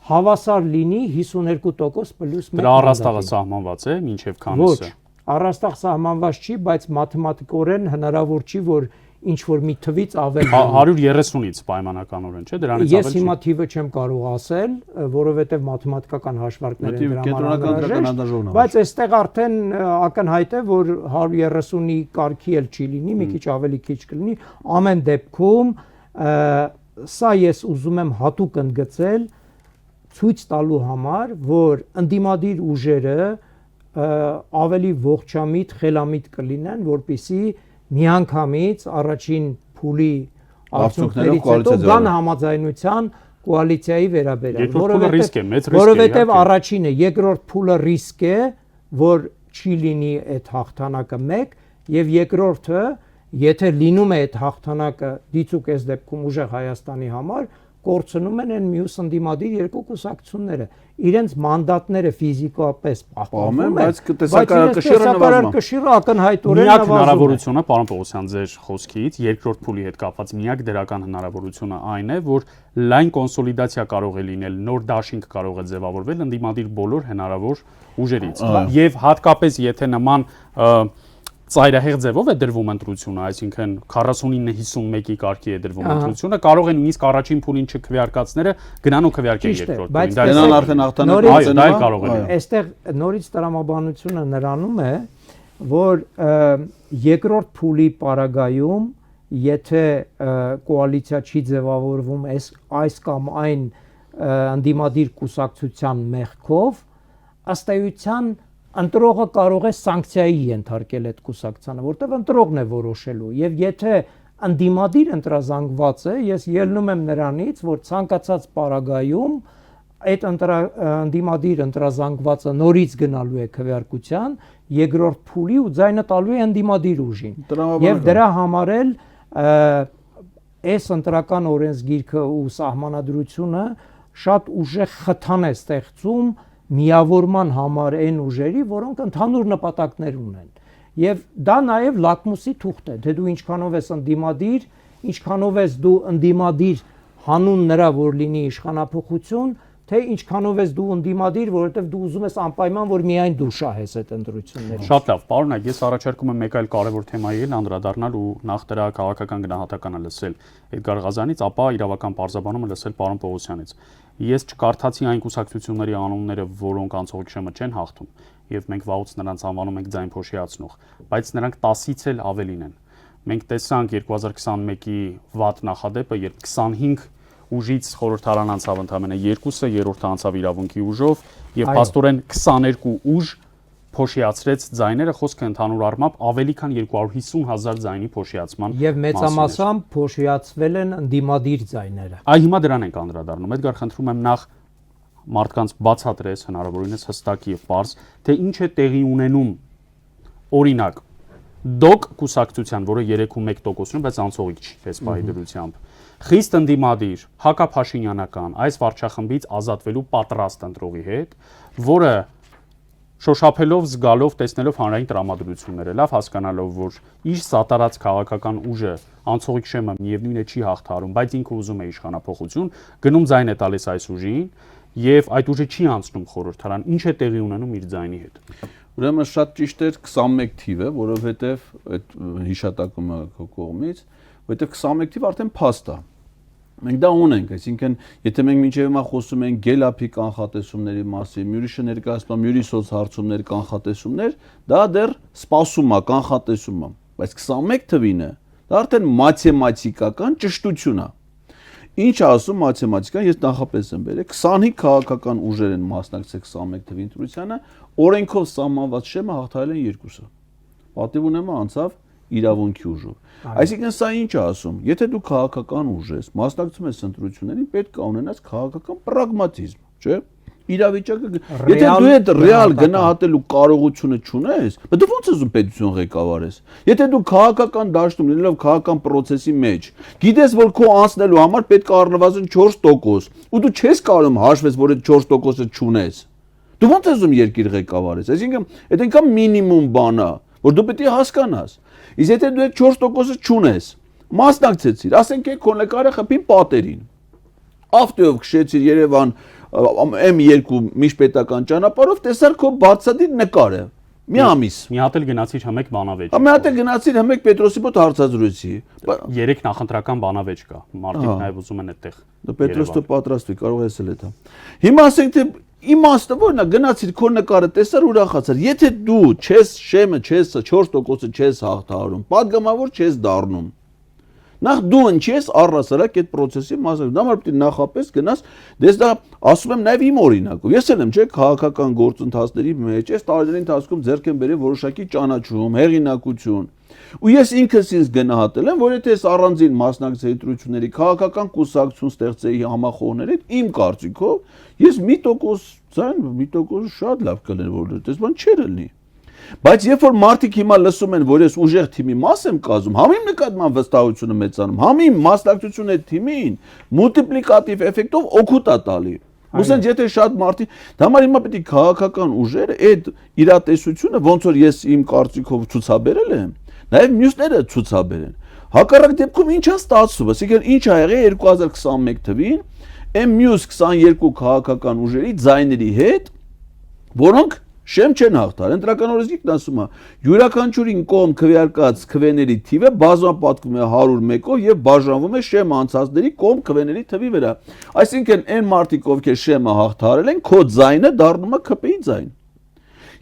հավասար լինի 52% պլյուս 1 մանդատի։
Դրա առաստաղը սահմանված է մինչև քանիսը։
Ոչ, առաստաղ սահմանված չի, բայց մաթեմատիկորեն հնարավոր չի, որ ինչ որ մի թվից ավել
130-ից պայմանականորեն, չէ՞, դրանից ավել չի։
Ես հիմա թիվը չեմ կարող ասել, որովհետև մաթեմատիկական հաշվարկներ են դրա համար, բայց այստեղ արդեն ակնհայտ է, որ 130-ի կարգի էլ չի լինի, մի քիչ ավելի քիչ կլինի, ամեն դեպքում սա ես ուզում եմ հատուկ ընդգծել ցույց տալու համար, որ ընդդիմադիր ուժերը ավելի ողջամիտ, խելամիտ կլինեն, որպեսզի միանգամից առաջին փուլի արդյունքներից հետո գան համաձայնության կոալիցիայի վերաբերյալ, որովհետև առաջինը, երկրորդ փուլը ռիսկ է, որ չի լինի այդ հաղթանակը մեկ, եւ երկրորդը, եթե լինում է այդ հաղթանակը դիցուկ այս դեպքում Ուժեղ Հայաստանի համար, կորցնում են այն մյուս ընդդիմադիր երկու կուսակցությունները, իրենց մանդատները ֆիզիկապես պահպանում են, բայց տեսակարար կշիռը ակնհայտորեն
նվազում է։ Միակ հնարավորությունը, պարոն Պողոսյան, ձեր խոսքից երկրորդ փուլի հետ կապված միակ դրական հնարավորությունը այն է, որ լայն կոնսոլիդացիա կարող է լինել, նոր դաշինք կարող է ձևավորվել ընդդիմադիր բոլոր հնարավոր ուժերից։ Եվ հատկապես եթե նման ծայրահեղ ձևով է դրվում ընտրությունը, այսինքն 49-51-ի կարգի է դրվում ընտրությունը, կարող է նույնիսկ առաջին փուլին չքվեարկածները գնան ու քվեարկեն երկրորդ փուլին։
Դրանն արդեն հաղթանակ
այո, դա էլ կարող է։
Այստեղ նորից տրամաբանությունը նրանում է, որ երկրորդ փուլի պարագայում, եթե կոալիցիա չի ձևավորվում այս կամ այն ընդդիմադիր կուսակցության մեղքով, ըստ էության ընտրողը կարող է սանկցիայի ենթարկել այդ կուսակցությանը, որտեղ ընտրողն է որոշելու, եւ եթե ընդդիմադիր ընտրազանգված է, ես ելնում եմ նրանից, որ ցանկացած պարագայում այդ ընդդիմադիր ընտրազանգվածը նորից գնալու է քվեարկության երկրորդ փուլի ու ձայնը տալու է ընդդիմադիր ուժին։ Եվ դրա համար էլ այս ընտրական օրենսգիրքը ու սահմանադրությունը շատ ուժեղ խթան է ստեղծում միավորման համար այն ուժերի, որոնք ընդհանուր նպատակներ ունեն։ Եվ դա նաև լակմուսի թուղթ է, թե դու ինչքանով ես ընդդիմադիր, ինչքանով ես դու ընդդիմադիր հանուն նրա, որ լինի իշխանափոխություն, թե ինչքանով ես դու ընդդիմադիր, որովհետև դու ուզում ես անպայման, որ միայն դու շահես այդ ընտրությունները։
Շատ լավ, պարոն, ես առաջարկում եմ մեկ այլ կարևոր թեմայի անդրադառնալ ու նախ դրա քաղաքական գնահատականը լսել Էդգար Ղազյանից, ապա իրավական պարզաբանումը լսել պարոն Պողոսյանից։ Ես չկարդացի այն կուսակցությունների անունները, որոնք անցողիկ շեմը չեն հաղթում, եւ մենք վաղուց նրանց անվանում ենք ձայն փոշիացնող, բայց նրանք 10-ից էլ ավելին են։ Մենք տեսանք 2021-ի վատ նախադեպը, երբ 25 ուժից խորհրդարան անցավ ընդամենը 2-ը, երրորդը անցավ իրավունքի ուժով եւ փաստորեն 22 ուժ փոշիացրեց ձայները, խոսքը ընդհանուր առմամբ ավելի քան 250,000 ձայնի փոշիացման
եւ մեծամասամբ փոշիացվել են ընդդիմադիր ձայները։
Այ հիմա դրան ենք անդրադառնում։ Էդգար, խնդրում եմ նախ մարդկանց բացատրես հնարավորինս հստակ եւ պարզ, թե ինչ է տեղի ունենում օրինակ դոկ կուսակցության, որը 3.1%-ն է, բայց անցողիկ չի այս բայի դրությամբ։ Խիստ ընդդիմադիր, հակափաշինյանական այս վարչախմբից ազատվելու պատրաստ ընտրողի հետ, որը շոշափելով, զգալով, տեսնելով հանրային տրամադրությունները, լավ հասկանալով, որ իր սատարած քաղաքական ուժը անցողիկ շեմը միևնույն է չի հաղթարում, բայց ինքը ուզում է իշխանափոխություն, գնում ձայն է տալիս այս ուժին եւ այդ ուժը չի անցնում խորհրդարան, ինչ է տեղի ունենում իր ձայնի հետ։
Ուրեմն շատ ճիշտ էր 21 թիվը, որովհետեւ այդ հիշատակումը քո կողմից, որովհետեւ 21 թիվը արդեն փաստ է։ Մենք դա ունենք, այսինքն եթե մենք մինչև հիմա խոսում ենք գելափի կանխատեսումների մասին, մյուրիշը ներկայացնում մյուրի սոցհարցումներ, կանխատեսումներ, դա դեռ սպասում է, կանխատեսում է, բայց 21 թվինը դա արդեն մաթեմատիկական ճշտություն է։ Ինչ ասում մաթեմատիկան, ես նախապես եմ բերել, 25 քաղաքական ուժեր են մասնակցել 21 թվի ընտրությանը, օրենքով սահմանված շեմը հաղթարել են 2-ը։ Պատիվ ունեմը անցավ իրավունքի ուժով։ Այսինքն սա ինչ է ասում, եթե դու քաղաքական ուժ ես, մասնակցում ես ընտրություններին, պետք է ունենաս քաղաքական պրագմատիզմ, չէ՞։ Իրավիճակը, եթե դու այդ ռեալ գնահատելու կարողությունը չունես, բայց դու ո՞նց ես ուզում պետություն ղեկավարես։ Եթե դու քաղաքական դաշտում լինելով քաղաքական process-ի մեջ, գիտես, որ քո անցնելու համար պետք է առնվազն 4%, ու դու չես կարող հաշվես, որ այդ 4%-ը չունես։ Դու ո՞նց ես ուզում երկիր ղեկավարես։ Այսինքն, այդ այնքան մինիմում բան է, որ դու պետք է հասկանաս։ Իսկ եթե դու այդ 4%-ը չունես, մասնակցեցիր, ասենք քո նկարը խփին պատերին։ Ավտոյով քշեցիր Երևան M2 միջպետական ճանապարհով, տեսար քո բացադիր նկարը։ Մի ամիս։
Մի հատ էլ գնացիր հմեկ բանավեճ։
Մի հատ էլ գնացիր հմեկ Պետրոսի մոտ հարցազրույցի։
3 նախընտրական բանավեճ կա։ Մարդիկ նաև ուզում են այդտեղ։
Դա Պետրոսը պատրաստվի, կարող ես էլ դա։ Հիմա ասենք թե իմաստը որն է, գնացիր քո նկարը, տեսար ուրախացար։ Եթե դու չես շեմը, չես 4%-ը չես հաղթահարում, падգամավոր չես դառնում։ Նախ դու ինչ ես առհասարակ այդ process-ի մասը։ Դա համար պետք է նախապես գնաս, դες դա ասում եմ նաև իմ օրինակով։ Ես էլ եմ, չէ, քաղաքական գործընթացների մեջ այս տարիների ընթացքում ձեռք եմ բերել որոշակի ճանաչում, հեղինակություն։ Ու ես ինքս ինձ գնահատել եմ, որ եթե ես առանձին մասնակցեի ընտրությունների քաղաքական կուսակցություն ստեղծեի համախոհների, իմ կարծիքով ես 1% շատ լավ կլիներ, որ դες բան չէր լինի։ Բայց երբ որ մարդիկ հիմա լսում են, որ ես ուժեղ թիմի մաս եմ կազմում, համին նկատմամբ վստահությունը մեծանում, համին մասնակցությունը այդ թիմին մուլտիպլիկատիվ էֆեկտով օգուտ է տալի։ Ուսենց եթե շատ մարդիկ, դա համար հիմա պետք է քաղաքական ուժերը այդ իրատեսությունը, ոնց որ ես իմ կարծիքով ցուցաբերել եմ, նաև մյուսները ցուցաբերեն։ Հակառակ դեպքում ինչ է ստացվում, այսինքն ինչ ա եղել 2021 թվին, այն մյուս 22 քաղաքական ուժերի ձայների հետ, որոնք Շեմ չեն հաղթար, ընտրական օրենսգիրքն ասում է, յուրաքանչյուրին կողմ քվեարկած քվեների թիվը բազմապատկվում է 101-ով եւ բաժանվում է շեմ անցածների կողմ քվեների թվի վրա։ Այսինքն այն մարդիկ, ովքեր շեմը հաղթարել են, քո ձայնը դառնում է ԿՊ-ի ձայն։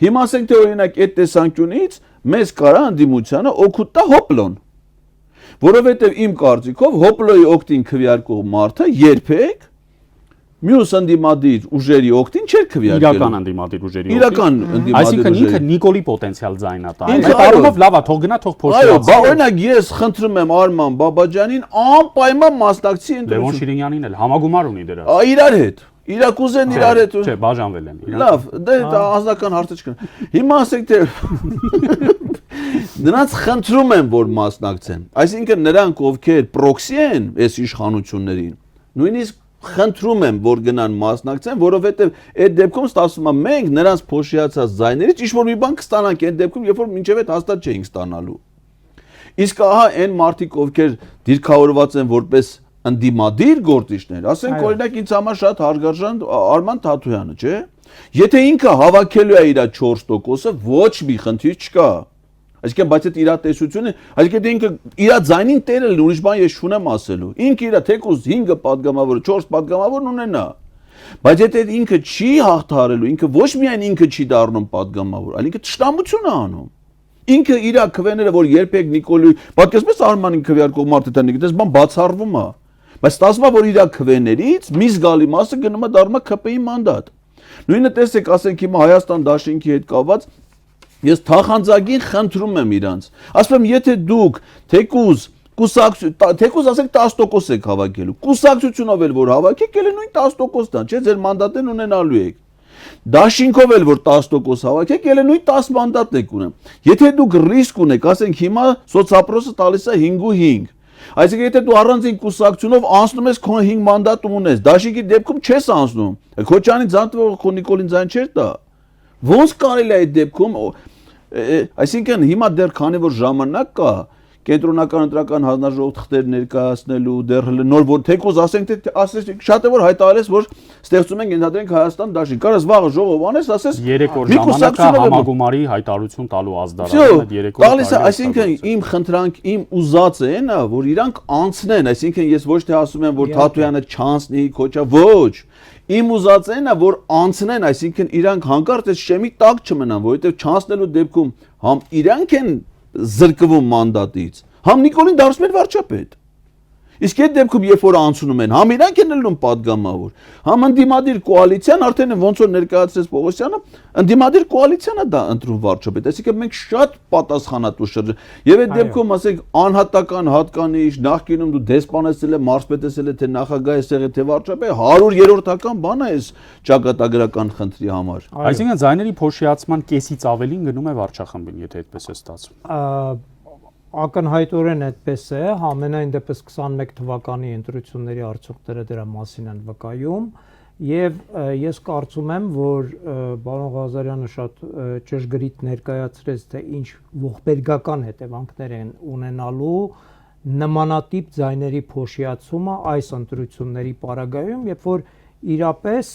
Հիմա ասենք թե օրինակ այդ տեսանկյունից մեզ կարա անդիմությանը օգուտ տա հոպլոն։ Որովհետեւ իմ կարծիքով հոպլոյի օգտին քվեարկող մարդը երբեք մյուս անդիմադիր ուժերի օգտին չէր քվեարկել։
Իրական անդիմադիր ուժերի օգտին։
Իրական անդիմադիր
Այսինքն ինքը Նիկոլի պոտենցիալ ձայնա տա։ Այդ առումով լավ է, թող գնա, թող փորձի։
Այո, բա օրինակ ես խնդրում եմ Արման Բաբաջանին անպայման մասնակցի
Լևոն
ընտրություն։
Շիրինյանին էլ համագումար ունի դրա։
Իրար հետ։ Իրաք ուզեն իրար հետ։
Չէ, բաժանվել են։
Լավ, դա անձնական հարցը չկա։ Հիմա ասենք թե նրանց խնդրում եմ, որ մասնակցեն։ Այսինքն նրանք, ովքեր պրոքսի են այս իշխանություններին, նույնիսկ խնդրում եմ, որ գնան մասնակցեն, որովհետև այդ դեպքում ստացվում է մենք նրանց փոշիացած ձայներից ինչ-որ մի բան կստանանք այդ դեպքում, երբ որ մինչև այդ հաստատ չէինք ստանալու։ Իսկ ահա այն մարդիկ, ովքեր դիրքավորված են որպես անդիմադիր գործիչներ, ասենք օրինակ ինձ համար շատ հարգարժան Արման Թաթոյանը, չէ՞։ Եթե ինքը հավաքելու է իր 4%-ը, ոչ մի խնդիր չկա։ Այսինքն բայց այդ իրատեսությունը, այսինքն ինքը իր ձայնին տերել ուրիշ բան ես չունեմ ասելու։ Ինքը իր թեկուզ 5 պատգամավոր, 4 պատգամավոր ունենա։ Բայց եթե ինքը չի հաղթարելու, ինքը ոչ միայն ինքը չի դառնում պատգամավոր, այլ ինքը ճշտամություն է անում։ Ինքը իր քվեները, որ երբեք Նիկոլի, պատկերացնես Արմանին քվեարկող մարդը դա նիկես բան բացառվում է։ Բայց ստացվում է, որ իր քվեներից մի զգալի մասը գնում է դառնում է ԿՊ-ի մանդատ։ Նույնը տեսեք, ասենք հիմա Հայաստան Դաշինքի հետ կապված ես թախանձագին խնդրում եմ իրանց։ Ասում եմ, եթե դուք թեկուզ ասենք 10% եք հավաքելու, կուսակցությունով էլ որ հավաքեք, ելը նույն 10%-ն է, չէ՞, ձեր մանդատն ունենալու եք։ Դաշինքով էլ որ 10% հավաքեք, ելը նույն 10 մանդատ եք ունեմ։ Եթե դուք ռիսկ ունեք, ասենք հիմա սոցիալ-պրոսը տալիս է 5.5։ Այսինքն եթե դու առանձին կուսակցությունով անցնում ես քո 5 մանդատ ունես, Դաշինքի դեպքում չես անցնում։ Քոչյանի ձանտվողը քո Նիկոլին ձայն չէր տա։ Ոնց կարելի է այդ դեպքում, այսինքն հիմա դեռ քանի որ ժամանակ կա կենտրոնական ընտրական հանձնաժողով թղթեր ներկայացնելու, դեռ նոր որ թեկուզ ասենք թե ասես շատ է որ հայտարարես որ ստեղծում ենք ընդհանրենք Հայաստան Դաշինք, կարաս վաղը ժողով անես, ասես
3 օր ժամանակա համագումարի հայտարարություն տալու ազդարարանը 3 օր
տալիս է, այսինքն իմ խնդրանք, իմ ուզած է նա, որ իրանք անցնեն, այսինքն ես ոչ թե ասում եմ որ Թաթոյանը չանցնի, Քոչա, ոչ։ Իմ ուզած է նա որ անցնեն, այսինքն իրանք հանկարծ այս շեմի տակ չմնան, որովհետև չանցնելու դեպքում համ իրանք են զրկվում մանդատից, համ Նիկոլին դարձնում են վարչապետ։ Իսկ այդ դեպքում երբ որ անցնում են, համ իրանք են ելնում падգամավոր, համ ընդդիմադիր կոալիցիան արդեն ոնց որ ներկայացրեց Պողոսյանը, ընդդիմադիր կոալիցիան է դա ընտրում վարչապետ։ Այսինքն մենք շատ պատասխանատու շրջան։ Եվ այդ դեպքում ասենք անհատական հատկանիշ, նախկինում դու դեսպանեցել ես, մարզպետեցել ես, թե նախագահ ես եղել, թե վարչապետ, 100-երորդական բան է այս ճակատագրական խնդրի համար։
Այսինքն ձայների փոշիացման կեսից ավելին գնում է վարչախմբին, եթե այդպես է ստացվում։
Ակնհայտորեն այդպես է, համենայն դեպս 21 թվականի ընտրությունների արդյունքները դրա մասին են վկայում եւ ես կարծում եմ, որ պարոն Ղազարյանը շատ ճշգրիտ ներկայացրեց, թե ինչ ողբերգական հետևանքներ են ունենալու նմանատիպ ձայների փոշիացումը այս ընտրությունների պարագայում, երբ որ իրապես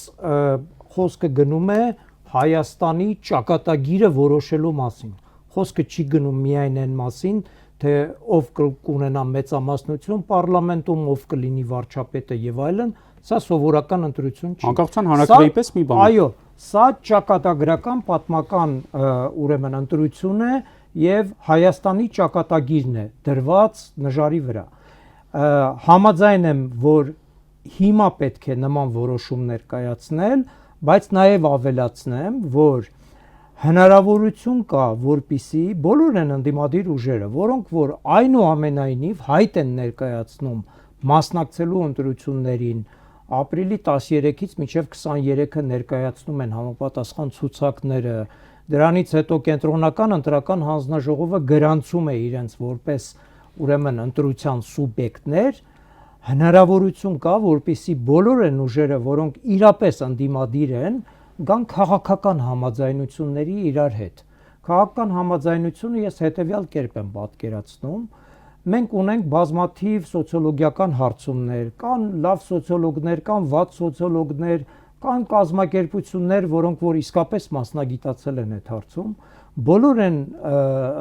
խոսքը գնում է Հայաստանի ճակատագիրը որոշելու մասին։ Խոսքը չի գնում միայն այն մասին, թե ով կունենա մեծամասնություն պարլամենտում, ով կլինի վարչապետը եւ այլն, սա սովորական ընտրություն չի։
Անկախության հանրաքվեի պես մի բան։
Այո, սա ճակատագրական պատմական ուրեմն ընտրություն է եւ Հայաստանի ճակատագիրն է դրված նժարի վրա։ Համաձայն եմ, որ հիմա պետք է նման որոշումներ կայացնել, բայց նաեւ ավելացնեմ, որ հնարավորություն կա, որպիսի բոլոր են ընդդիմադիր ուժերը, որոնք որ այնուամենայնիվ հայտ են ներկայացնում մասնակցելու ընտրություններին, ապրիլի 13-ից մինչև 23-ը ներկայացնում են համապատասխան ցուցակները, դրանից հետո կենտրոնական ընտրական հանձնաժողովը գրանցում է իրենց որպես ուրեմն ընտրության սուբյեկտներ, հնարավորություն կա, որպիսի բոլոր են ուժերը, որոնք իրապես ընդդիմադիր են, գան քաղաքական համաձայնությունների իրար հետ։ Քաղաքական համաձայնությունը ես հետևյալ կերպ եմ պատկերացնում։ Մենք ունենք բազմաթիվ սոցիոլոգիական հարցումներ, կան լավ սոցիոլոգներ, կան վատ սոցիոլոգներ, կան կազմակերպություններ, որոնք որ իսկապես մասնագիտացել են այդ հարցում, բոլոր են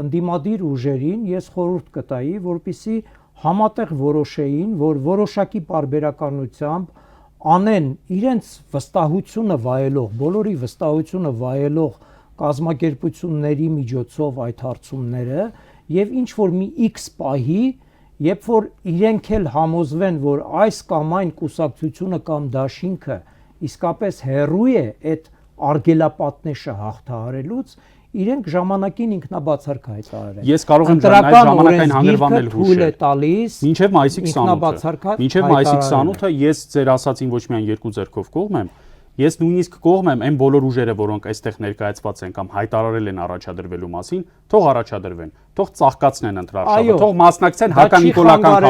ընդդիմադիր ուժերին ես խորհուրդ կտայի, որպեսզի համատեղ որոշեին, որ որոշակի պարբերականությամբ անեն իրենց վստահությունը վայելող, բոլորի վստահությունը վայելող կազմակերպությունների միջոցով այդ հարցումները եւ ինչ որ մի X պահի, երբ որ իրենք էլ համոզվեն, որ այս կամ այն կուսակցությունը կամ դաշինքը իսկապես հերույ է այդ արգելապատնեշը հաղթահարելուց, իրենք ժամանակին ինքնաբացարկ հայտարարեն։
Ես կարող եմ ժամանակային հանգրվանել հուշել։ Մինչև մայիսի 28-ը։ Մինչև մայիսի 28-ը ես ձեր ասացին ոչ միայն երկու ձեռքով կողմ եմ, ես նույնիսկ կողմ եմ այն բոլոր ուժերը, որոնք այստեղ ներկայացված են կամ հայտարարել են առաջադրվելու մասին, թող առաջադրվեն, թող ծաղկացնեն ընտրարշավը, թող մասնակցեն հականիկոլական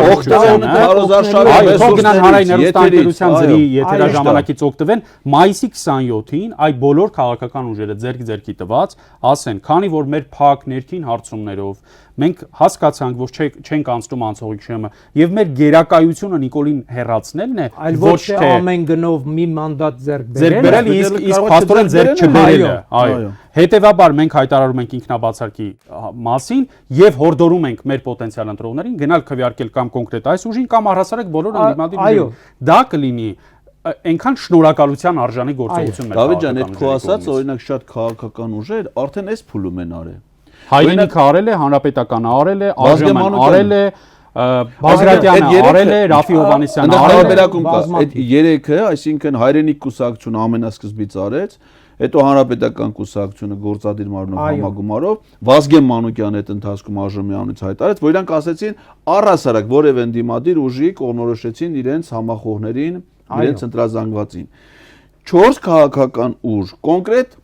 քարոզարշավի, թող գնան հանրային հեռուստաընկերության ձրի եթերաժամանակից օգտվեն, մայիսի 27-ին այդ բոլոր քաղաքական ուժերը ձեռք-ձեռքի տված ասեն, քանի որ մեր փակ ներքին հարցումներով մենք հասկացանք, որ չենք անցնում անցողիկ շեմը եւ մեր գերակայությունը Նիկոլին հեռացնելն է,
այլ ոչ թե ամեն գնով մի մանդատ ձեռք
բերել, իսկ փաստորեն ձեռք չբերելը, այո։ Հետևաբար մենք հայտարարում ենք ինքնաբացարկի մասին եւ հորդորում ենք մեր պոտենցիալ ընտրողներին գնալ քվեարկել կամ կոնկրետ այս ուժին կամ առհասարակ բոլոր ընդդիմադիր ուժերին։ Դա կլինի այնքան շնորհակալության արժանի գործողություն մեր։
Դավիթ ջան, այդ քո ասած օրինակ շատ քաղաքական ուժեր արդեն այս փուլում են արել։
Հայրենիքը արել է, հանրապետականը արել է, Արժեման արել է, Բաղրատյանը արել է, Ռաֆի Հովհաննիսյանը արել է։
Այդ երեքը, այսինքն հայրենիք կուսակցությունը ամենասկզբից արեց, հետո հանրապետական կուսակցությունը գործադիր մարմնով համագումարով, Վազգեն Մանուկյանը այդ ընթացքում Արժեմանից հայտարարեց, որ իրանք ասեցին առհասարակ որևէ ընդդիմադիր ուժի կողմնորոշեցին իրենց համախոհներին, իրենց ընտրազանգվածին։ 4 քաղաքական ուժ կոնկրետ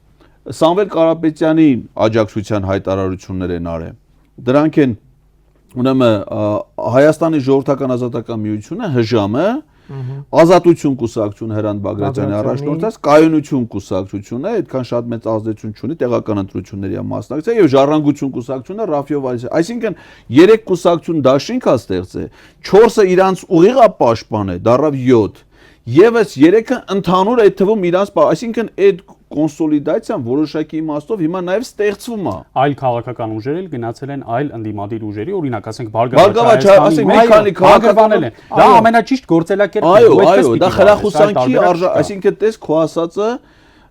Սամվել Կարապետյանի աջակցության հայտարարություններ են արել։ Դրանք են ուրեմն Հայաստանի ժողովրդական ազատական միությունը ՀԺՄ, Ազատություն կուսակցությունը Հրանտ Բագրատյանի առաջնորդած, Կայունություն կուսակցությունը, այդքան շատ մեծ ազդեցություն չունի, տեղական ընտրությունների մասնակցել եւ Ժառանգություն կուսակցությունը Ռաֆի Հովհաննիսյանը։ Այսինքն 3 կուսակցություն դաշինք է ստեղծել, 4-ը իրանց ուղիղ պաշտպան է, դառավ 7։ Եվս 3-ը ընդհանուր այդ թվում իրանց, այսինքն այդ կոնսոլիդացիան որոշակի իմաստով հիմա նաև ստեղծվում է։
Այլ քաղաքական ուժեր էլ գնացել են այլ ընդդիմադիր ուժերի, օրինակ ասենք
Բարգավաճ, ասենք մի քանի
քաղաքականել են։ Դա ամենաճիշտ գործելակերպն է։
Այո, դա խրախուսանքի այսինքն տես քո ասածը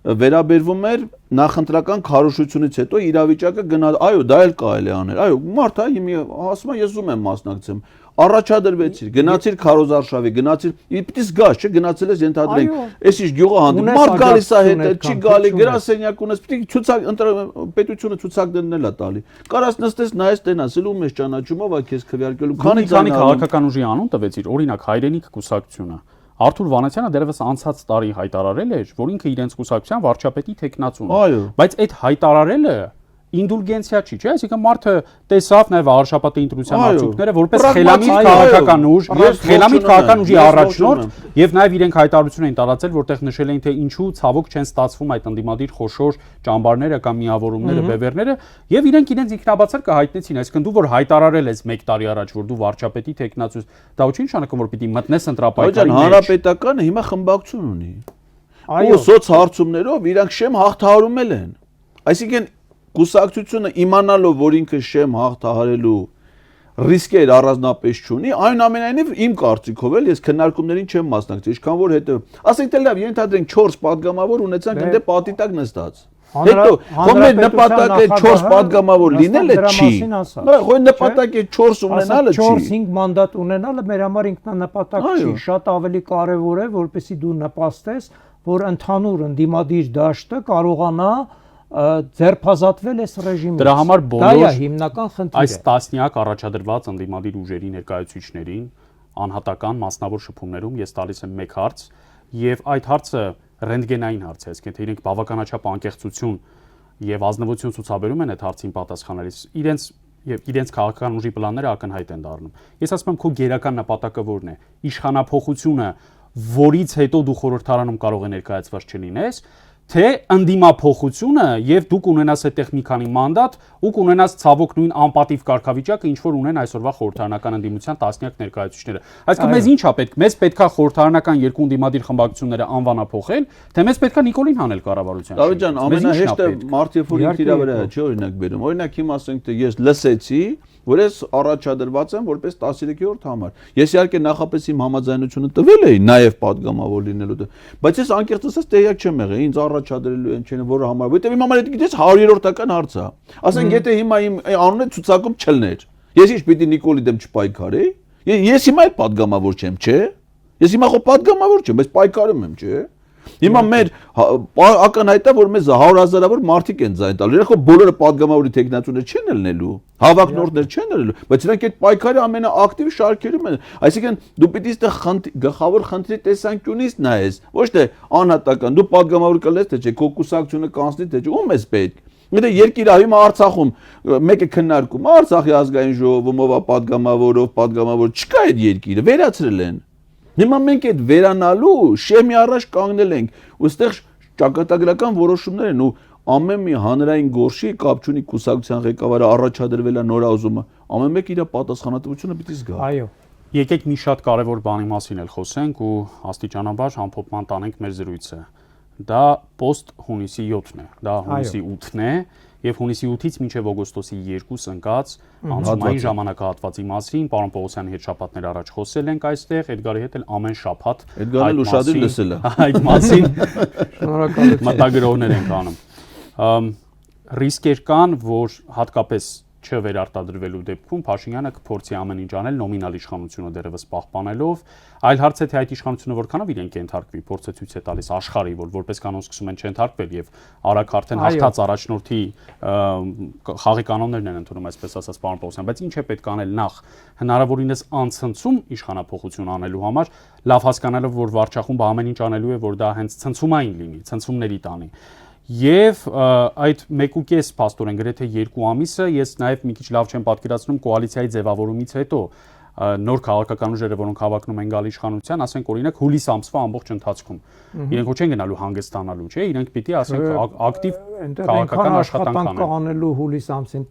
վերաբերվում էր նախընտրական քարոզությունից հետո իրավիճակը գնալ, այո, դա էլ կարելի է անել։ Այո, մարդը հիմա ասում է ես ուզում եմ մասնակցեմ։ Առաջադրվեցիր, գնացիր քարոզարշավի, գնացիր, պիտի զգաս, չէ, գնացել ես ենթադրենք, էս ինչ գյուղը հանդիպ, մարդ գալիս է հետը, չի գալի, գրասենյակ ունես, պիտի ցուցակ պետությունը ցուցակ դնել է տալի։ Կարաս նստես, նայես, տենաս, ում ես ճանաչումով, այ քեզ քվեարկելու։
Քանի քաղաքական ուժի անուն տվեցիր, օրինակ Հայրենիք կուսակցությունը։ Արթուր Վանեցյանը դեռևս անցած տարի հայտարարել էր, որ ինքը իրենց կուսակցության վարչապետի տեխնացուն է։ Բայց այդ հայտարարելը ինդուլգենցիա չի, չէ՞, այսինքն մարդը տեսավ նաև արշապատի ընտրության արդյունքները որպես խելամիտ քաղաքական ուժ, խելամիտ քաղաքական ուժի առաջնորդ եւ նաև իրենք հայտարարություն էին տարածել, որտեղ նշել էին թե ինչու ցավոք չեն ստացվում այդ ընդդիմադիր խոշոր ճամբարները կամ միավորումները, բևեռները եւ իրենք ինքնաբացարկը հայտնեցին, այսինքն դու որ հայտարարել ես 1 տարի առաջ, որ դու վարչապետի տեխնացու ես, դա ոչ նշանակում որ պիտի մտնես ընտրապայքարի մեջ։
Հանրապետականը հիմա խմբակցություն ունի։ Այո, սոցհարցումներով իրանք շեմ հաղթահարումել են։ Այսինքն կուսակցությունը իմանալով, որ ինքը շեմ հաղթահարելու ռիսկեր առանձնապես չունի, այնուամենայնիվ իմ կարծիքով էլ ես քննարկումներին չեմ մասնակցել, ինչքան որ հետո, ասենք թե լավ, ենթադրենք 4 падգամավոր ունեցանք ընդ պատի տակ նստած։ Հետո ո՞մ նպատակը 4 падգամավոր լինելը չի։ Հո նպատակը 4 ունենալը չի։
4-5 մանդատ ունենալը մեր համար ինքնանպատակ չի, շատ ավելի կարևոր է, որպեսզի դու նպաստես, որ ընդհանուր ընդդիմադիր դաշտը կարողանա ձերբազատվել այս ռեժիմից։
Դրա համար բոլոր
հիմնական խնդիրը
այս տասնյակ առաջադրված ընդդիմադիր ուժերի ներկայացուցիչներին անհատական մասնավոր շփումներում ես տալիս եմ մեկ հարց եւ այդ հարցը ռենտգենային հարց է, այսինքն թե իրենք բավականաչափ անկեղծություն եւ ազնվություն ցուցաբերում են այդ հարցին պատասխանելիս, իրենց քաղաքական ուժի պլանները ակնհայտ են դառնում։ Ես ասում եմ քո գերական նպատակը որն է։ Իշխանափոխությունը, որից հետո դու խորհրդարանում կարող է ներկայացված չլինես, թե ընդդիմափոխությունը եւ դու կունենաս այդտեղ մի քանի մանդատ ու կունենաս ցավոք նույն անպատիվ կարգավիճակը, ինչ որ ունեն այսօրվա խորհրդարանական ընդդիմության տասնյակ ներկայացուցիչները։ Այսինքն մեզ ի՞նչ է պետք։ Մեզ պետքա խորհրդարանական երկու ընդդիմադիր խմբակցությունները անվանափոխել, թե մեզ պետքա Նիկոլին հանել կառավարության։
Դավիթ ջան, ամենահեշտը մարդ երբ որ ինքն իր վրա է, չէ՞ օրինակ բերում։ Օրինակ հիմա ասենք թե ես լսեցի, որ ես առաջադրված եմ որպես 13-րդ համար։ Ես իհարկե նախապես իմ համաձայնությունը տվել էի նաև падգամավոր լինելու, բայց ես անկեղծ ասած տեղյակ չեմ եղել, ինձ առաջադրելու են չեն որը համար, որտեւ իմ համար դա գիտես 100-րդական հարց է։ Ասենք եթե հիմա իմ անունը ցուցակում չլներ, ես ինչ պիտի Նիկոլի դեմ չպայքարեի։ Ես հիմա էլ падգամավոր չեմ, չէ՞։ Ես հիմա խո падգամավոր չեմ, բայց պայքարում եմ, չէ՞։ Հիմա մեր ակնհայտ է որ մեզ 100,000-ավոր մարդիկ են ձայն տալու։ Իրենք բոլորը падգամավորի տեխնացուներ չեն ելնելու, հավակնորդներ չեն ելնելու, բայց իրանք այդ պայքարի ամենաակտիվ շարքերում են։ Այսինքն դու պիտի այստեղ գլխավոր խնդրի տեսանկյունից նայես, ոչ թե անհատական։ Դու падգամավոր կլես թե չէ, քո կուսակցությունը կանցնի թե չէ, ում ես պետք։ Եթե երկիրը հիմա Արցախում մեկը քննարկում, Արցախի ազգային ժողովում ով է падգամավոր չկա այդ երկիրը, վերացրել են։ Հիմա մենք այդ վերանալու շեմի առաջ կանգնել ենք ու այստեղ ճակատագրական որոշումներ են ու ամեն մի հանրային գործի կապ չունի կուսակցության ղեկավարը առաջադրվել է նոր ազումը ամեն մեկ իր պատասխանատվությունը պիտի զգա։
Այո։
Եկեք մի շատ կարևոր բանի մասին էլ խոսենք ու աստիճանաբար ամփոփման տանենք մեր զրույցը։ Դա post հունիսի 7-ն է, դա հունիսի 8-ն է եւ հունիսի 8-ից մինչեւ օգոստոսի 2 ընկած անցումային ժամանակահատվածի մասին պարոն Պողոսյանի հետ շաբաթներ առաջ խոսել ենք այստեղ, Էդգարի հետ էլ ամեն շաբաթ
Էդգարն էլ ուշադիր լսել է։
Այդ մասին
Շնորհակալություն։
մտագրողներ ենք անում։ Ռիսկեր կան, որ հատկապես չվերարտադրվելու դեպքում Փաշինյանը կփորձի ամեն ինչ անել նոմինալ իշխանությունը դեռևս պահպանելով, այլ հարց է թե այդ իշխանությունը որքանով իրեն կենթարկվի, փորձը ցույց է տալիս աշխարհի, որ որպես կանոն սկսում են չենթարկվել եւ արագ արդեն հաղթած առաջնորդի խաղի կանոններն են ընդունում, այսպես ասած պարոն Պողոսյան, բայց ինչ է պետք անել նախ հնարավորինս անցնցում իշխանափոխություն անելու համար, լավ հասկանալով որ վարչախումբը ամեն ինչ անելու է, որ դա հենց ցնցումային լինի, ցնցումների տանի։ Եվ այդ 1.5 փաստորեն գրեթե 2 ամիսը ես նաև մի քիչ լավ չեմ պատկերացնում կոալիցիայի ձևավորումից հետո նոր քաղաքական ուժերը, որոնք հավակնում են գալ իշխանության, ասենք օրինակ հուլիս ամսվա ամբողջ ընթացքում։ Իրենք ոչ են գնալու հանգստանալու, չէ՞, իրենք պիտի ասենք ակտիվ քաղաքական աշխատանք
անելու հուլիս ամսին։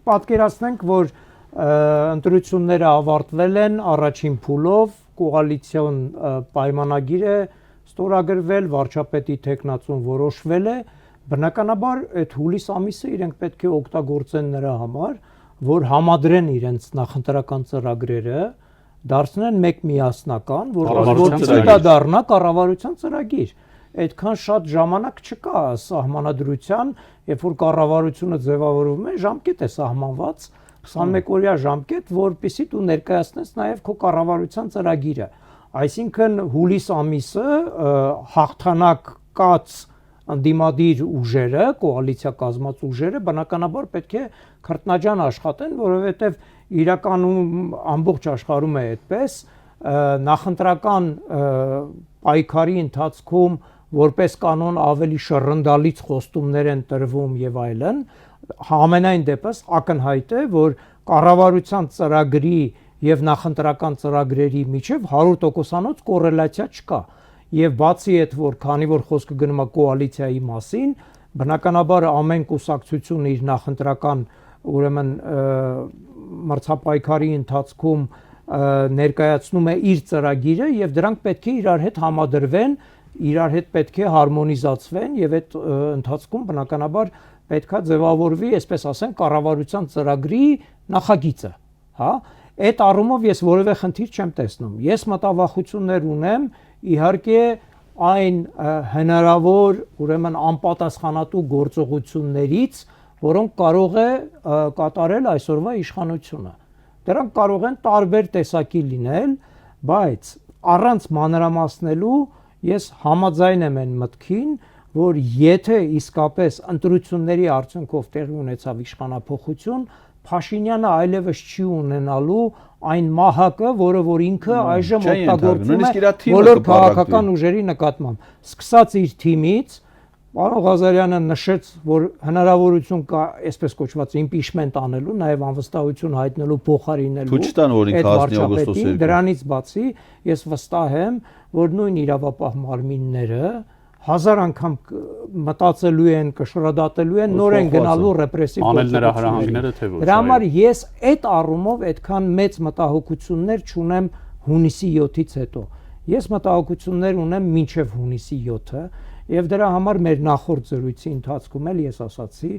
Պատկերացնենք, որ ընտրությունները ավարտվել են առաջին փուլով, կոալիցիոն պայմանագիր է ստորագրվել, վարչապետի տեխնացուն որոշվել է, բնականաբար այդ հուլիս ամիսը իրենք պետք է օգտագործեն նրա համար, որ համադրեն իրենց նախընտրական ծրագրերը, դարձնեն մեկ միասնական, որ դա դառնա կառավարության ծրագիր։ Այդքան շատ ժամանակ չկա սահմանադրության, երբ որ կառավարությունը ձևավորվում է, ժամկետ է սահմանված, 21-օրյա ժամկետ, որպեսզի դու ներկայացնես նաև քո կառավարության ծրագիրը։ Այսինքն հուլիս ամիսը հաղթանակ կաց ընդդիմադիր ուժերը, կոալիցիա կազմած ուժերը բնականաբար պետք է քրտնաջան աշխատեն, որովհետև իրականում ամբողջ աշխարհում է այդպես, նախընտրական պայքարի ընթացքում որպես կանոն ավելի շռնդալից խոստումներ են տրվում եւ այլն, համենայն դեպս ակնհայտ է, որ կառավարության ծրագրի եւ նախընտրական ծրագրերի միջև 100%-անոց կոռելացիա չկա։ Եվ բացի այդ, որ քանի որ խոսքը գնում է կոալիցիայի մասին, բնականաբար ամեն կուսակցություն իր նախընտրական ուրեմն մրցապայքարի ընթացքում ներկայացնում է իր ծրագիրը եւ դրանք պետք է իրար հետ համադրվեն, իրար հետ պետք է հարմոնիզացվեն եւ այդ ընթացքում բնականաբար պետքա ձևավորվի, այսպես ասենք, կառավարության ծրագրի նախագիծը, հա։ Այդ առումով ես որևէ խնդիր չեմ տեսնում։ Ես մտավախություններ ունեմ, իհարկե այն հնարավոր, ուրեմն անպատասխանատու գործողություններից, որոնք կարող է կատարել այսօրվա իշխանությունը։ Դրանք կարող են տարբեր տեսակի լինել, բայց առանց մանրամասնելու ես համաձայն եմ այն մտքին, որ եթե իսկապես ընտրությունների արդյունքով տեղի ունեցավ իշխանափոխություն, Փաշինյանը այլևս չի ունենալու այն մահակը, որը որ ինքը այժմ օգտագործում է բոլոր քաղաքական ուժերի նկատմամբ։ Սկսած իր թիմից, պարոն Ղազարյանը նշեց, որ հնարավորություն կա, այսպես կոչված impeachment անելու, նաև անվստահություն հայտնելու, փոխարինելու այդ վարչապետին։ Դրանից բացի ես վստահ եմ, որ նույն իրավապահ մարմինները 1000 անգամ մտածելու են, կշռադատելու են, նոր են գնալու ռեպրեսիվ
անել նրա հրահանգները թե ոչ։
Դրա համար ես այդ առումով այդքան մեծ մտահոգություններ չունեմ հունիսի 7-ից հետո։ Ես մտահոգություններ ունեմ մինչև հունիսի 7-ը, եւ դրա համար մեր նախորդ զրույցի ընթացքում էլ ես ասացի,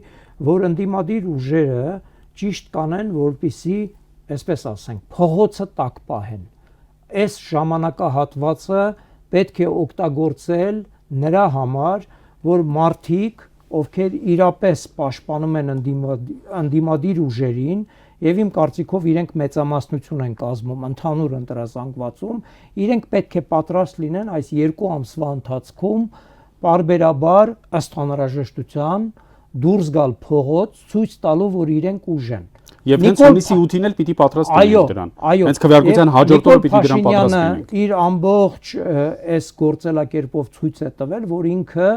որ ընդդիմադիր ուժերը ճիշտ կանեն, որպիսի, այսպես ասենք, փողոցը տակ պահեն։ Այս ժամանակահատվածը պետք է օգտագործել նրա համար, որ մարդիկ, ովքեր իրապես պաշտպանում են ընդդիմադիր ուժերին, եւ իմ կարծիքով իրենք մեծամասնություն են կազմում ընդհանուր ընտրազանգվածում, իրենք պետք է պատրաստ լինեն այս 2 ամսվա ընթացքում պարբերաբար ըստ անհրաժեշտության դուրս գալ փողոց, ցույց տալու, որ իրենք ուժ են։
Եվ հենց հունիսի 8-ին էլ պիտի պատրաստ լինենք դրան։ Հենց քվեարկության հաջորդ օրը պիտի դրան պատրաստ լինենք։
Իր ամբողջ այս գործելակերպով ցույց է տվել, որ ինքը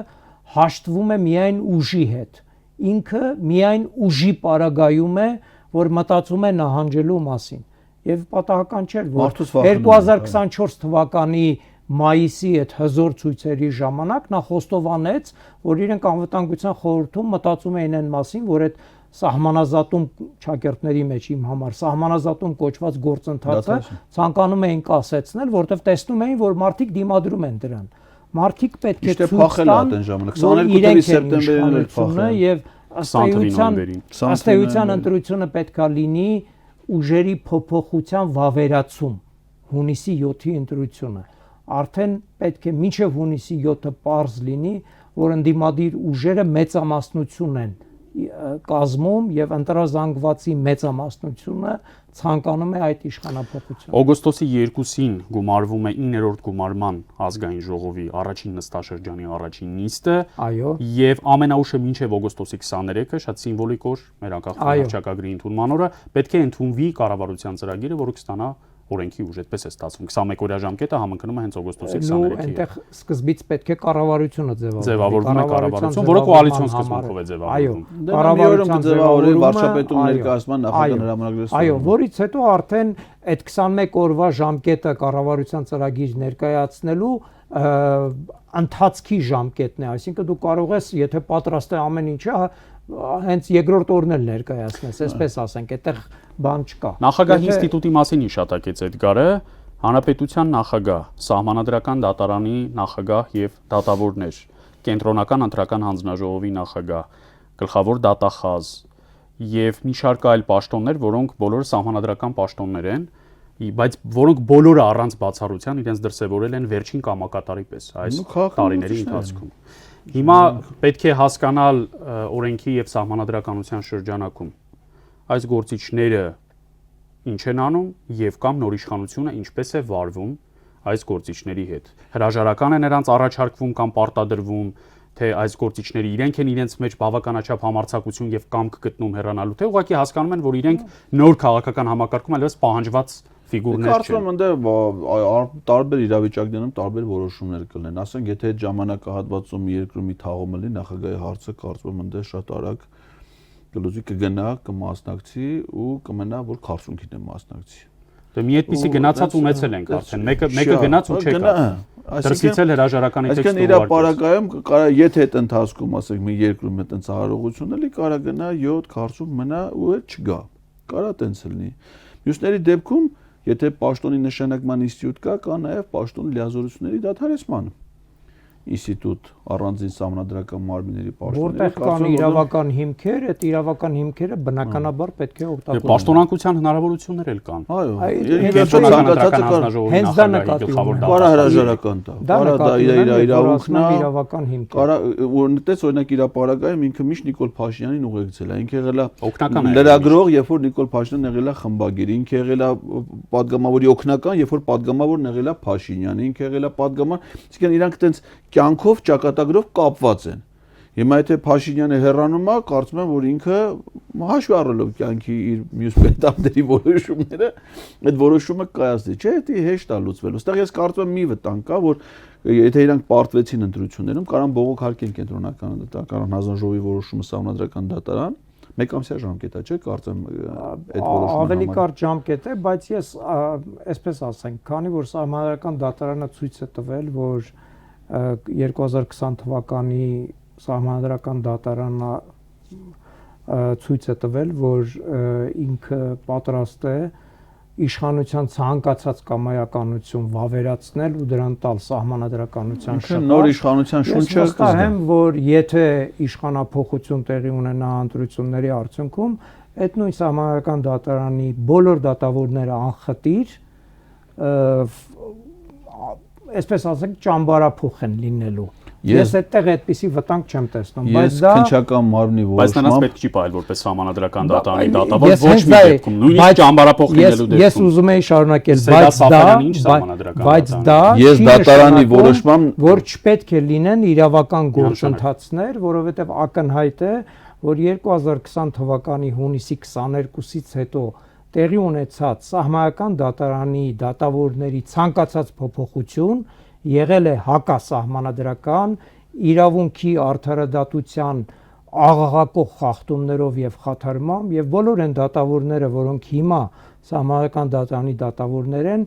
հաշտվում է միայն ուժի հետ։ Ինքը միայն ուժի պարագայում է, որ մտածում է նահանջելու մասին։ Եվ պատահական չէ, որ 2024 թվականի մայիսի այդ հզոր ցույցերի ժամանակ նա խոստովանեց, որ իրենք անվտանգության խորհրդում մտածում էին այն մասին, որ այդ սահմանազատում ճակերտների մեջ իմ համար սահմանազատում կոչված գործընթացը ցանկանում էին կասեցնել, որտեղ տեսնում էին, որ մարդիկ դիմադրում են դրան։ Մարդիկ պետք է ցույց տան, որ 22 սեպտեմբերին էլ փոխել եւ ըստ էության ընտրությունը պետքա լինի ուժերի փոփոխության վավերացում, հունիսի 7-ի ընտրությունը։ Արդեն պետք է մինչև հունիսի 7-ը պարզ լինի, որ ընդդիմադիր ուժերը մեծամասնություն են կազմում եւ ընտրազանգվածի մեծամասնությունը ցանկանում է այդ իշխանապողությունը։
Օգոստոսի 2-ին գումարվում է 9-րդ գումարման ազգային ժողովի առաջին նստաշրջանի առաջին նիստը, եւ ամենաուշը մինչև օգոստոսի 23-ը, շատ սիմվոլիկ օր, մեր անկախության հռչակագրի ընդունման օրը, պետք է ընդունվի կառավարության ծրագիրը, որը կստանա օրենքի ուժ, այդպես է ստացվում։ 21-օրյա ժամկետը համընկնում է հենց օգոստոսի 23-ին։
Այնտեղ սկզբից պետք է կառավարությունը
ձևավորվում է կառավարություն, որը կոալիցիոն սկզբունքով է ձևավորվում։
Կառավարության
ձևավորի վարչապետում ներկայացման նախագահ հրամանագրը։
Այո, որից հետո արդեն այդ 21 օրվա ժամկետը կառավարության ծրագիր ներկայացնելու ընթացքի ժամկետն է, այսինքն դու կարող ես, եթե պատրաստ է ամեն ինչը, հենց երկրորդ օրն էլ ներկայացնես, այսպես ասենք, այդտեղ բան չկա։
Նախագահի ինստիտուտի մասին իշատակեց Էդգարը, հանրապետության նախագահ, սահմանադրական դատարանի նախագահ եւ դատավորներ, կենտրոնական ընտրական հանձնաժողովի նախագահ, գլխավոր դատախազ եւ մի շարք այլ պաշտոններ, որոնք բոլորը սահմանադրական պաշտոններ են, բայց որոնք բոլորը առանց բացառության իրենց դրսևորել են վերջին կամակատարի պես այս տարիների ընթացքում։ Հիմա պետք է հասկանալ օրենքի եւ սահմանադրականության շրջանակում այս գործիչները ինչ են անում եւ կամ նոր իշխանությունը ինչպես է վարվում այս գործիչների հետ։ Հրաժարական է նրանց առաջարկվում կամ պարտադրվում, թե այս գործիչները իրենք են իրենց մեջ բավականաչափ համարձակություն եւ կամք գտնում հեռանալու, թե ուղղակի հասկանում են, որ իրենք նոր քաղաքական համակարգում այլևս պահանջված ֆիգուրներ չեն։
Կարծում եմ ընդ տարբեր իրավիճակներում տարբեր որոշումներ կլինեն։ Ասենք, եթե այդ ժամանակահատվածում երկրի թաղումը լինի, նախագահի հարցը կարծում եմ ընդ շատ արագ գլուզի կգնա, կմասնակցի ու կմնա, որ քարսունքին է մասնակցի։
Դե մի այդպիսի գնացած ունեցել ենք արդեն, մեկը գնաց ու չեկա։ Դրսից էլ հրաժարականի տեքստը
այսինքն իր ապարակայում կարա եթե այդ ընթացքում ասենք մի երկրում այդ ծառայողություն էլի կարա գնա 7 քարսում մնա ու այդ չգա։ Կարա տենց լինի։ Մյուսների դեպքում եթե պաշտոնի նշանակման ինստիտուտ կա նաև պաշտոնի լիազորությունների դադարեցման ինստիտուտ առանձին սահմանադրական մարմինների պաշտոնների
որտեղ կան իրավական հիմքեր, այդ իրավական հիմքերը բնականաբար պետք է օգտագործել։
Պաշտոնանկության հնարավորություններ էլ կան։
Հենց դա նկատի ունեմ։
Կարա հրաժարական տա։ Կարա դա իր իրավունքն է,
իրավական հիմք։
Կարա որտես օրինակ իր ապարակայում ինքը միշտ Նիկոլ Փաշինյանին ուղեկցել է։ Ինքը եղել
օգնական
լրագրող, երբ որ Նիկոլ Փաշինյանն եղել է խմբագիր, ինքը եղել է падգամավորի օգնական, երբ որ падգամավորն եղել է Փաշինյանը, ինքը եղել է падգաման, այսինքն իրանք այտենց կյանքով ճակատագրով կապված են։ Հիմա եթե Փաշինյանը հեռանում է, կարծում եմ, որ ինքը հաշվի առնելով կյանքի իր մյուս պետամների որոշումները, այդ որոշումը կայացնի։ Չէ, դա հեշտ է լուծվելու։ Այստեղ ես կարծում եմ մի վտանգ կա, որ եթե իրանք պարտվեցին ընտրություններում, կարան բողոքարկեն կենտրոնական դատարան հանձնաժողովի որոշումը սահմանադրական դատարան, մեկամսյա ժամկետ է, չէ՞, կարծեմ այդ որոշումը
ավելի կարճ ժամկետ է, բայց ես այսպես ասենք, քանի որ սահմանադրական դատարանը ցույց է տվել, որ 2020 թվականի Սահմանադրական դատարանը ցույց է տվել, որ ինքը պատրաստ է իշխանության ցանկացած կամայականություն վավերացնել ու դրան տալ սահմանադրականության շղթա։
Նոր իշխանության շունչը
Ես վստահ եմ, որ եթե իշխանափոխություն տեղի ունենա ընտրությունների արդյունքում, այդ նույն սահմանադրական դատարանի բոլոր դատավորները անխտիր այսպես ասենք ճամբարափոխ են լինելու։ Ես այդտեղ այդպիսի վտանգ չեմ տեսնում,
բայց դա քննչական մարմնի
Բայց նրանց
որոշմամբ
պետք չի պահել որպես սահմանադրական դատարանի դատավոր ոչ մի դեպքում, նույնիսկ ճամբարափոխ լինելու դեպքում։
Ես ուզում եի շարունակել, բայց դա
ես դատարանի որոշմամբ
որ չպետք է լինեն իրավական գործընթացներ, որովհետև ակնհայտ է, որ 2020 թվականի հունիսի 22-ից հետո տեղի ունեցած սահմանադրական դատարանի դատավորների ցանկացած փոփոխություն եղել է հակասահմանադրական իրավունքի արդարադատության աղաղակող խախտումներով եւ խաթարմամբ եւ բոլոր այն դատավորները, որոնք հիմա սահմանադրական դատարանի դատավորներ են,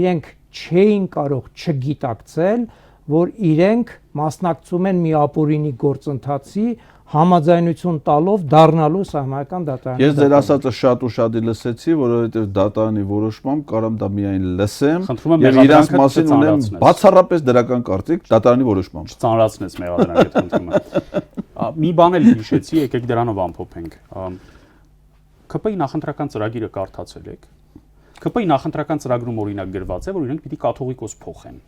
իրենք չէին կարող չգիտակցել, որ իրենք մասնակցում են մի ապօրինի գործընթացի համաձայնություն տալով դառնալու սահմանադրական դատարանի։
Ես ձեր ասածը շատ ու շատ լսեցի, որովհետև դատարանի որոշմամբ կարամ դա միայն լսեմ եւ իրանց մասին ունեմ բացառապես դրական կարծիք դատարանի որոշմամբ։
Չծանրացնես մեղադրանքը խնդրում եմ։ Մի բան էլ հիշեցի, եկեք դրանով ամփոփենք։ ԿՊ-ի նախընտրական ծրագիրը կարդացել եք։ ԿՊ-ի նախընտրական ծրագրում օրինակ գրված է, որ իրենք պիտի կաթողիկոս փոխեն։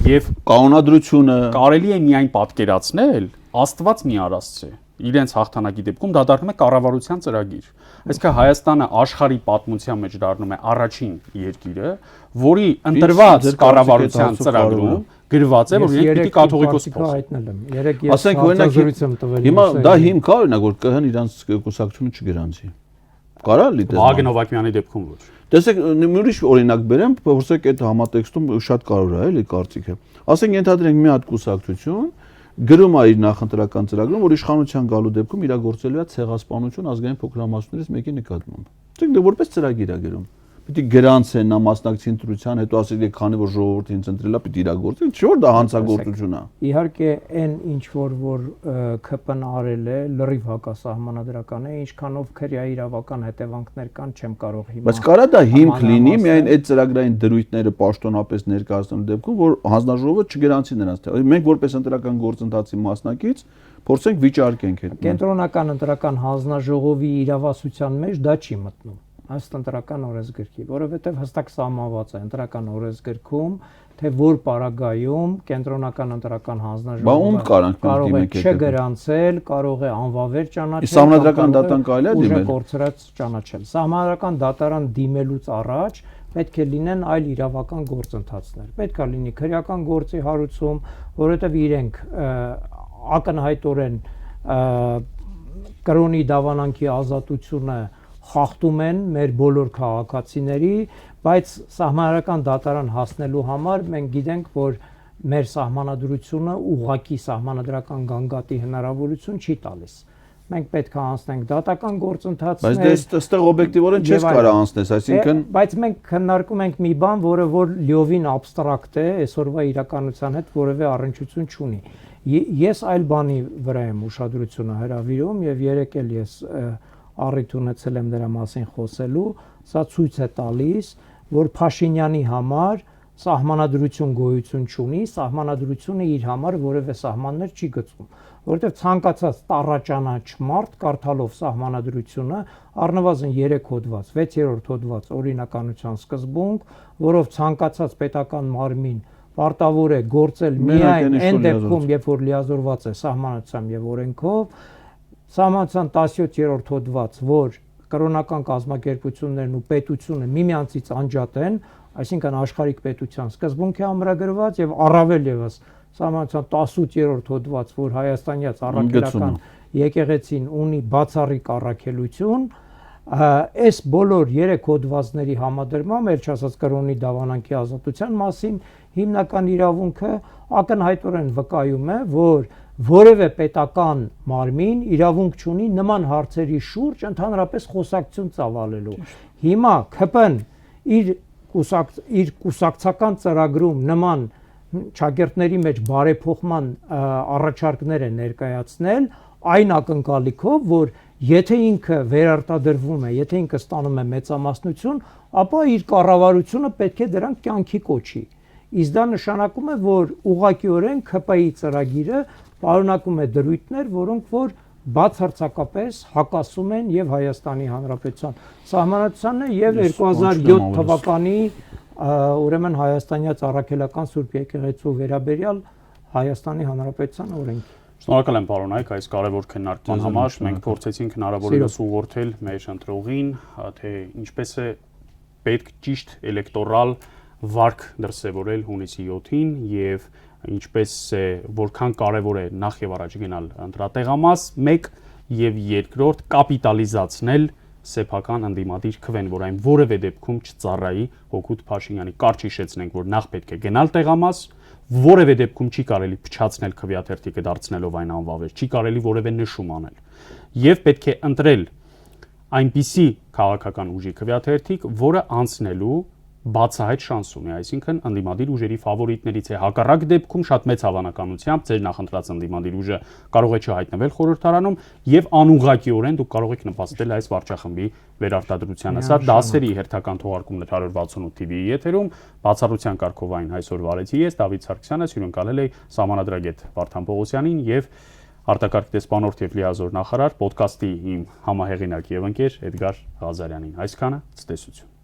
Եվ
կանոնադրությունը
կարելի է միայն պատկերացնել Աստված մի արածց է։ Իրենց հաղթանակի դեպքում դա դառնում է կառավարության ծրագիր։ Այսինքն Հայաստանը աշխարհի պատմության մեջ դառնում է առաջին երկիրը, որի ընտրված կառավարության ծրագրում գրված է, որ իրենք պիտի կաթողիկոս
հայտնել եմ։ Երեք ես
ասենք օրինակ հիմա դա հիմք է օրինակ որ ԿՀ-ն իրանց կուսակցությունը չգրանցի։ Կարա լի դες։
Վագն Հովակյանի դեպքում ոչ։
Տեսեք, ուրիշ օրինակ բերեմ, փորձեք այդ համատեքստում շատ կարևոր է, էլի կարծիքը։ Ասենք ենթադրենք մի հատ կուսակցություն գրում է իր նախընտրական ծրագրում, որ իշխանության գալու դեպքում իրագործելու է ցեղասպանություն ազգային փոքրամասնությունից մեկի նկատմամբ։ Դուք դա որպես ծրագիր է գրում։ Պիտի գրանցեն նա մասնակցի ընտրության, հետո ասել եք քանի որ ժողովուրդը ինձ ընտրել է, պիտի իրագործի, չէ՞ որ դա հանցագործություն է։
Իհարկե, այն ինչ որ ԿՊ-ն արել է, լրիվ հակասահմանադրական է, ինչքանով քրեա իրավական հետևանքներ կան, չեմ կարող հիմա։
Բայց կարա դա հիմք լինի միայն այդ ծրագրային դրույթները պաշտոնապես ներկայացնելու դեպքում, որ հանձնաժողովը չգրանցի նրանց թե մենք որպես ընտրական գործընթացի մասնակից փորձենք վիճարկենք այդ։
Կենտրոնական ընտրական հանձնաժողովի իրավասության մեջ դա չի մտնում։ Ըստ ընտրական օրենսգրքի, որովհետև հստակ սահմանված է ընտրական օրենսգրքում, թե որ պարագայում կենտրոնական ընտրական հանձնաժողովը կարող է չգրանցել, կարող է անվավեր ճանաչել,
սահմանադրական դատարան կարելի է դիմել,
կորցրած ճանաչել։ Սահմանադրական դատարան դիմելուց առաջ պետք է լինեն այլ իրավական գործընթացներ։ Պետք է լինի քրեական գործի հարուցում, որովհետև իրենք ակնհայտորեն կրոնի դավանանքի ազատությունը խախտում են մեր բոլոր քաղաքացիների, բայց սահմանադրական դատարան հասնելու համար մենք գիտենք, որ մեր սահմանադրությունը ուղղակի սահմանադրական գանգատի հնարավորություն չի տալիս։ Մենք պետք է անցնենք դատական գործընթացներ։
Բայց դե այստեղ օբյեկտիվորեն չես կարող անցնես, այսինքն
բայց մենք քննարկում ենք մի բան, որը որ լիովին աբստրակտ է, այսօրվա իրականության հետ որևէ առնչություն չունի։ Ես այլ բանի վրա եմ ուշադրությունը հրավիրում եւ երեք էլ ես առիթ ունեցել եմ դրա մասին խոսելու, սա ցույց է տալիս, որ Փաշինյանի համար սահմանադրություն գոյություն չունի, սահմանադրությունը իր համար որևէ սահմաններ չի գծում, որովհետև ցանկացած տառաճանաչ մարդ կարդալով սահմանադրությունը առնվազն 3 հոդված, 6-րդ հոդված օրինականության սկզբունք, որով ցանկացած պետական մարմին պարտավոր է գործել միայն այն դեպքում, երբ որ լիազորված է սահմանադրությամբ եւ օրենքով, Սահմանադրության 17-րդ հոդված, որ կրոնական կազմակերպություններն ու պետությունը միմյանցից անջատ են, այսինքն աշխարհիկ պետության սկզբունք է ամրագրված եւ առավել եւս Սահմանադրության 18-րդ հոդված, որ հայաստանյաց առաքելական եկեղեցին ունի բացառիկ առաքելություն, այս բոլոր 3 հոդվածների համադրմամբ, ել չասած կրոնի դավանանքի ազատության մասին, հիմնական իրավունքը ակնհայտորեն վկայում է, որ որևէ պետական մարմին իրավունք չունի նման հարցերի շուրջ ընդհանրապես խոսակցություն ծավալելու։ Հիմա ԿՊ-ն իր կուսակցական ծրագրում նման ճակերտների մեջ բարեփոխման առաջարկներ է ներկայացնել այն ակնկալիքով, որ եթե ինքը վերարտադրվում է, եթե ինքը ստանում է մեծամասնություն, ապա իր կառավարությունը պետք է դրանք կյանքի կոչի։ Իսկ դա նշանակում է, որ ուղղակիորեն ՔՊ-ի ծրագիրը պարունակում է դրույթներ, որոնք որ բացարձակապես հակասում են եւ Հայաստանի Հանրապետության սահմանադրությանն եւ 2007 թվականի ուրեմն հայաստանյաց առաքելական Սուրբ Եկեղեցու վերաբերյալ Հայաստանի Հանրապետության օրենքի։
Շնորհակալ եմ պարոն Այկ այս կարևոր քննարկման համար։ Մենք փորձեցինք հնարավորինս ուղղորդել մեր ընտրողին, թե ինչպես է պետք ճիշտ էլեկտորալ վարկ դրսևորել հունիսի 7-ին եւ ինչպես է որքան կարևոր է նախ եւ առաջ գնալ ընտրատեղամաս 1 եւ երկրորդ կապիտալիզացնել սեփական ընդդիմադիր քվեն, որ այն որևէ դեպքում չծառայի Հոկուտ Փաշինյանի։ Կարճ հիշեցնենք, որ նախ պետք է գնալ տեղամաս, որևէ դեպքում չի կարելի փչացնել քվեաթերթիկը դարձնելով այն անվավեր, չի կարելի որևէ նշում անել։ Եվ պետք է ընտրել այնպիսի քաղաքական ուժի քվեաթերթիկ, որը անցնելու բացահայտ շանս ունի, այսինքն ընդդիմադիր ուժերի ֆավորիտներից է։ Հակառակ դեպքում շատ մեծ հավանականությամբ ձեր նախընտրած ընդդիմադիր ուժը կարող է չհայտնվել խորհրդարանում եւ անուղղակիորեն դուք կարող եք նպաստել այս վարչախմբի վերարտադրությանը։ Սա դասերի հերթական թողարկումն 168 TV-ի եթերում բացառության կարգով այն այսօր վարեցի ես Դավիթ Սարգսյանը, հյուրընկալել էի սահմանադրագետ Վարդան Պողոսյանին եւ արտակարգ դեսպանորդ եւ լիազոր նախարար, ոդկասթի իմ համահեղինակ եւ ընկեր Էդգար Ղազարյանին։ Այսքանը ցտեսություն։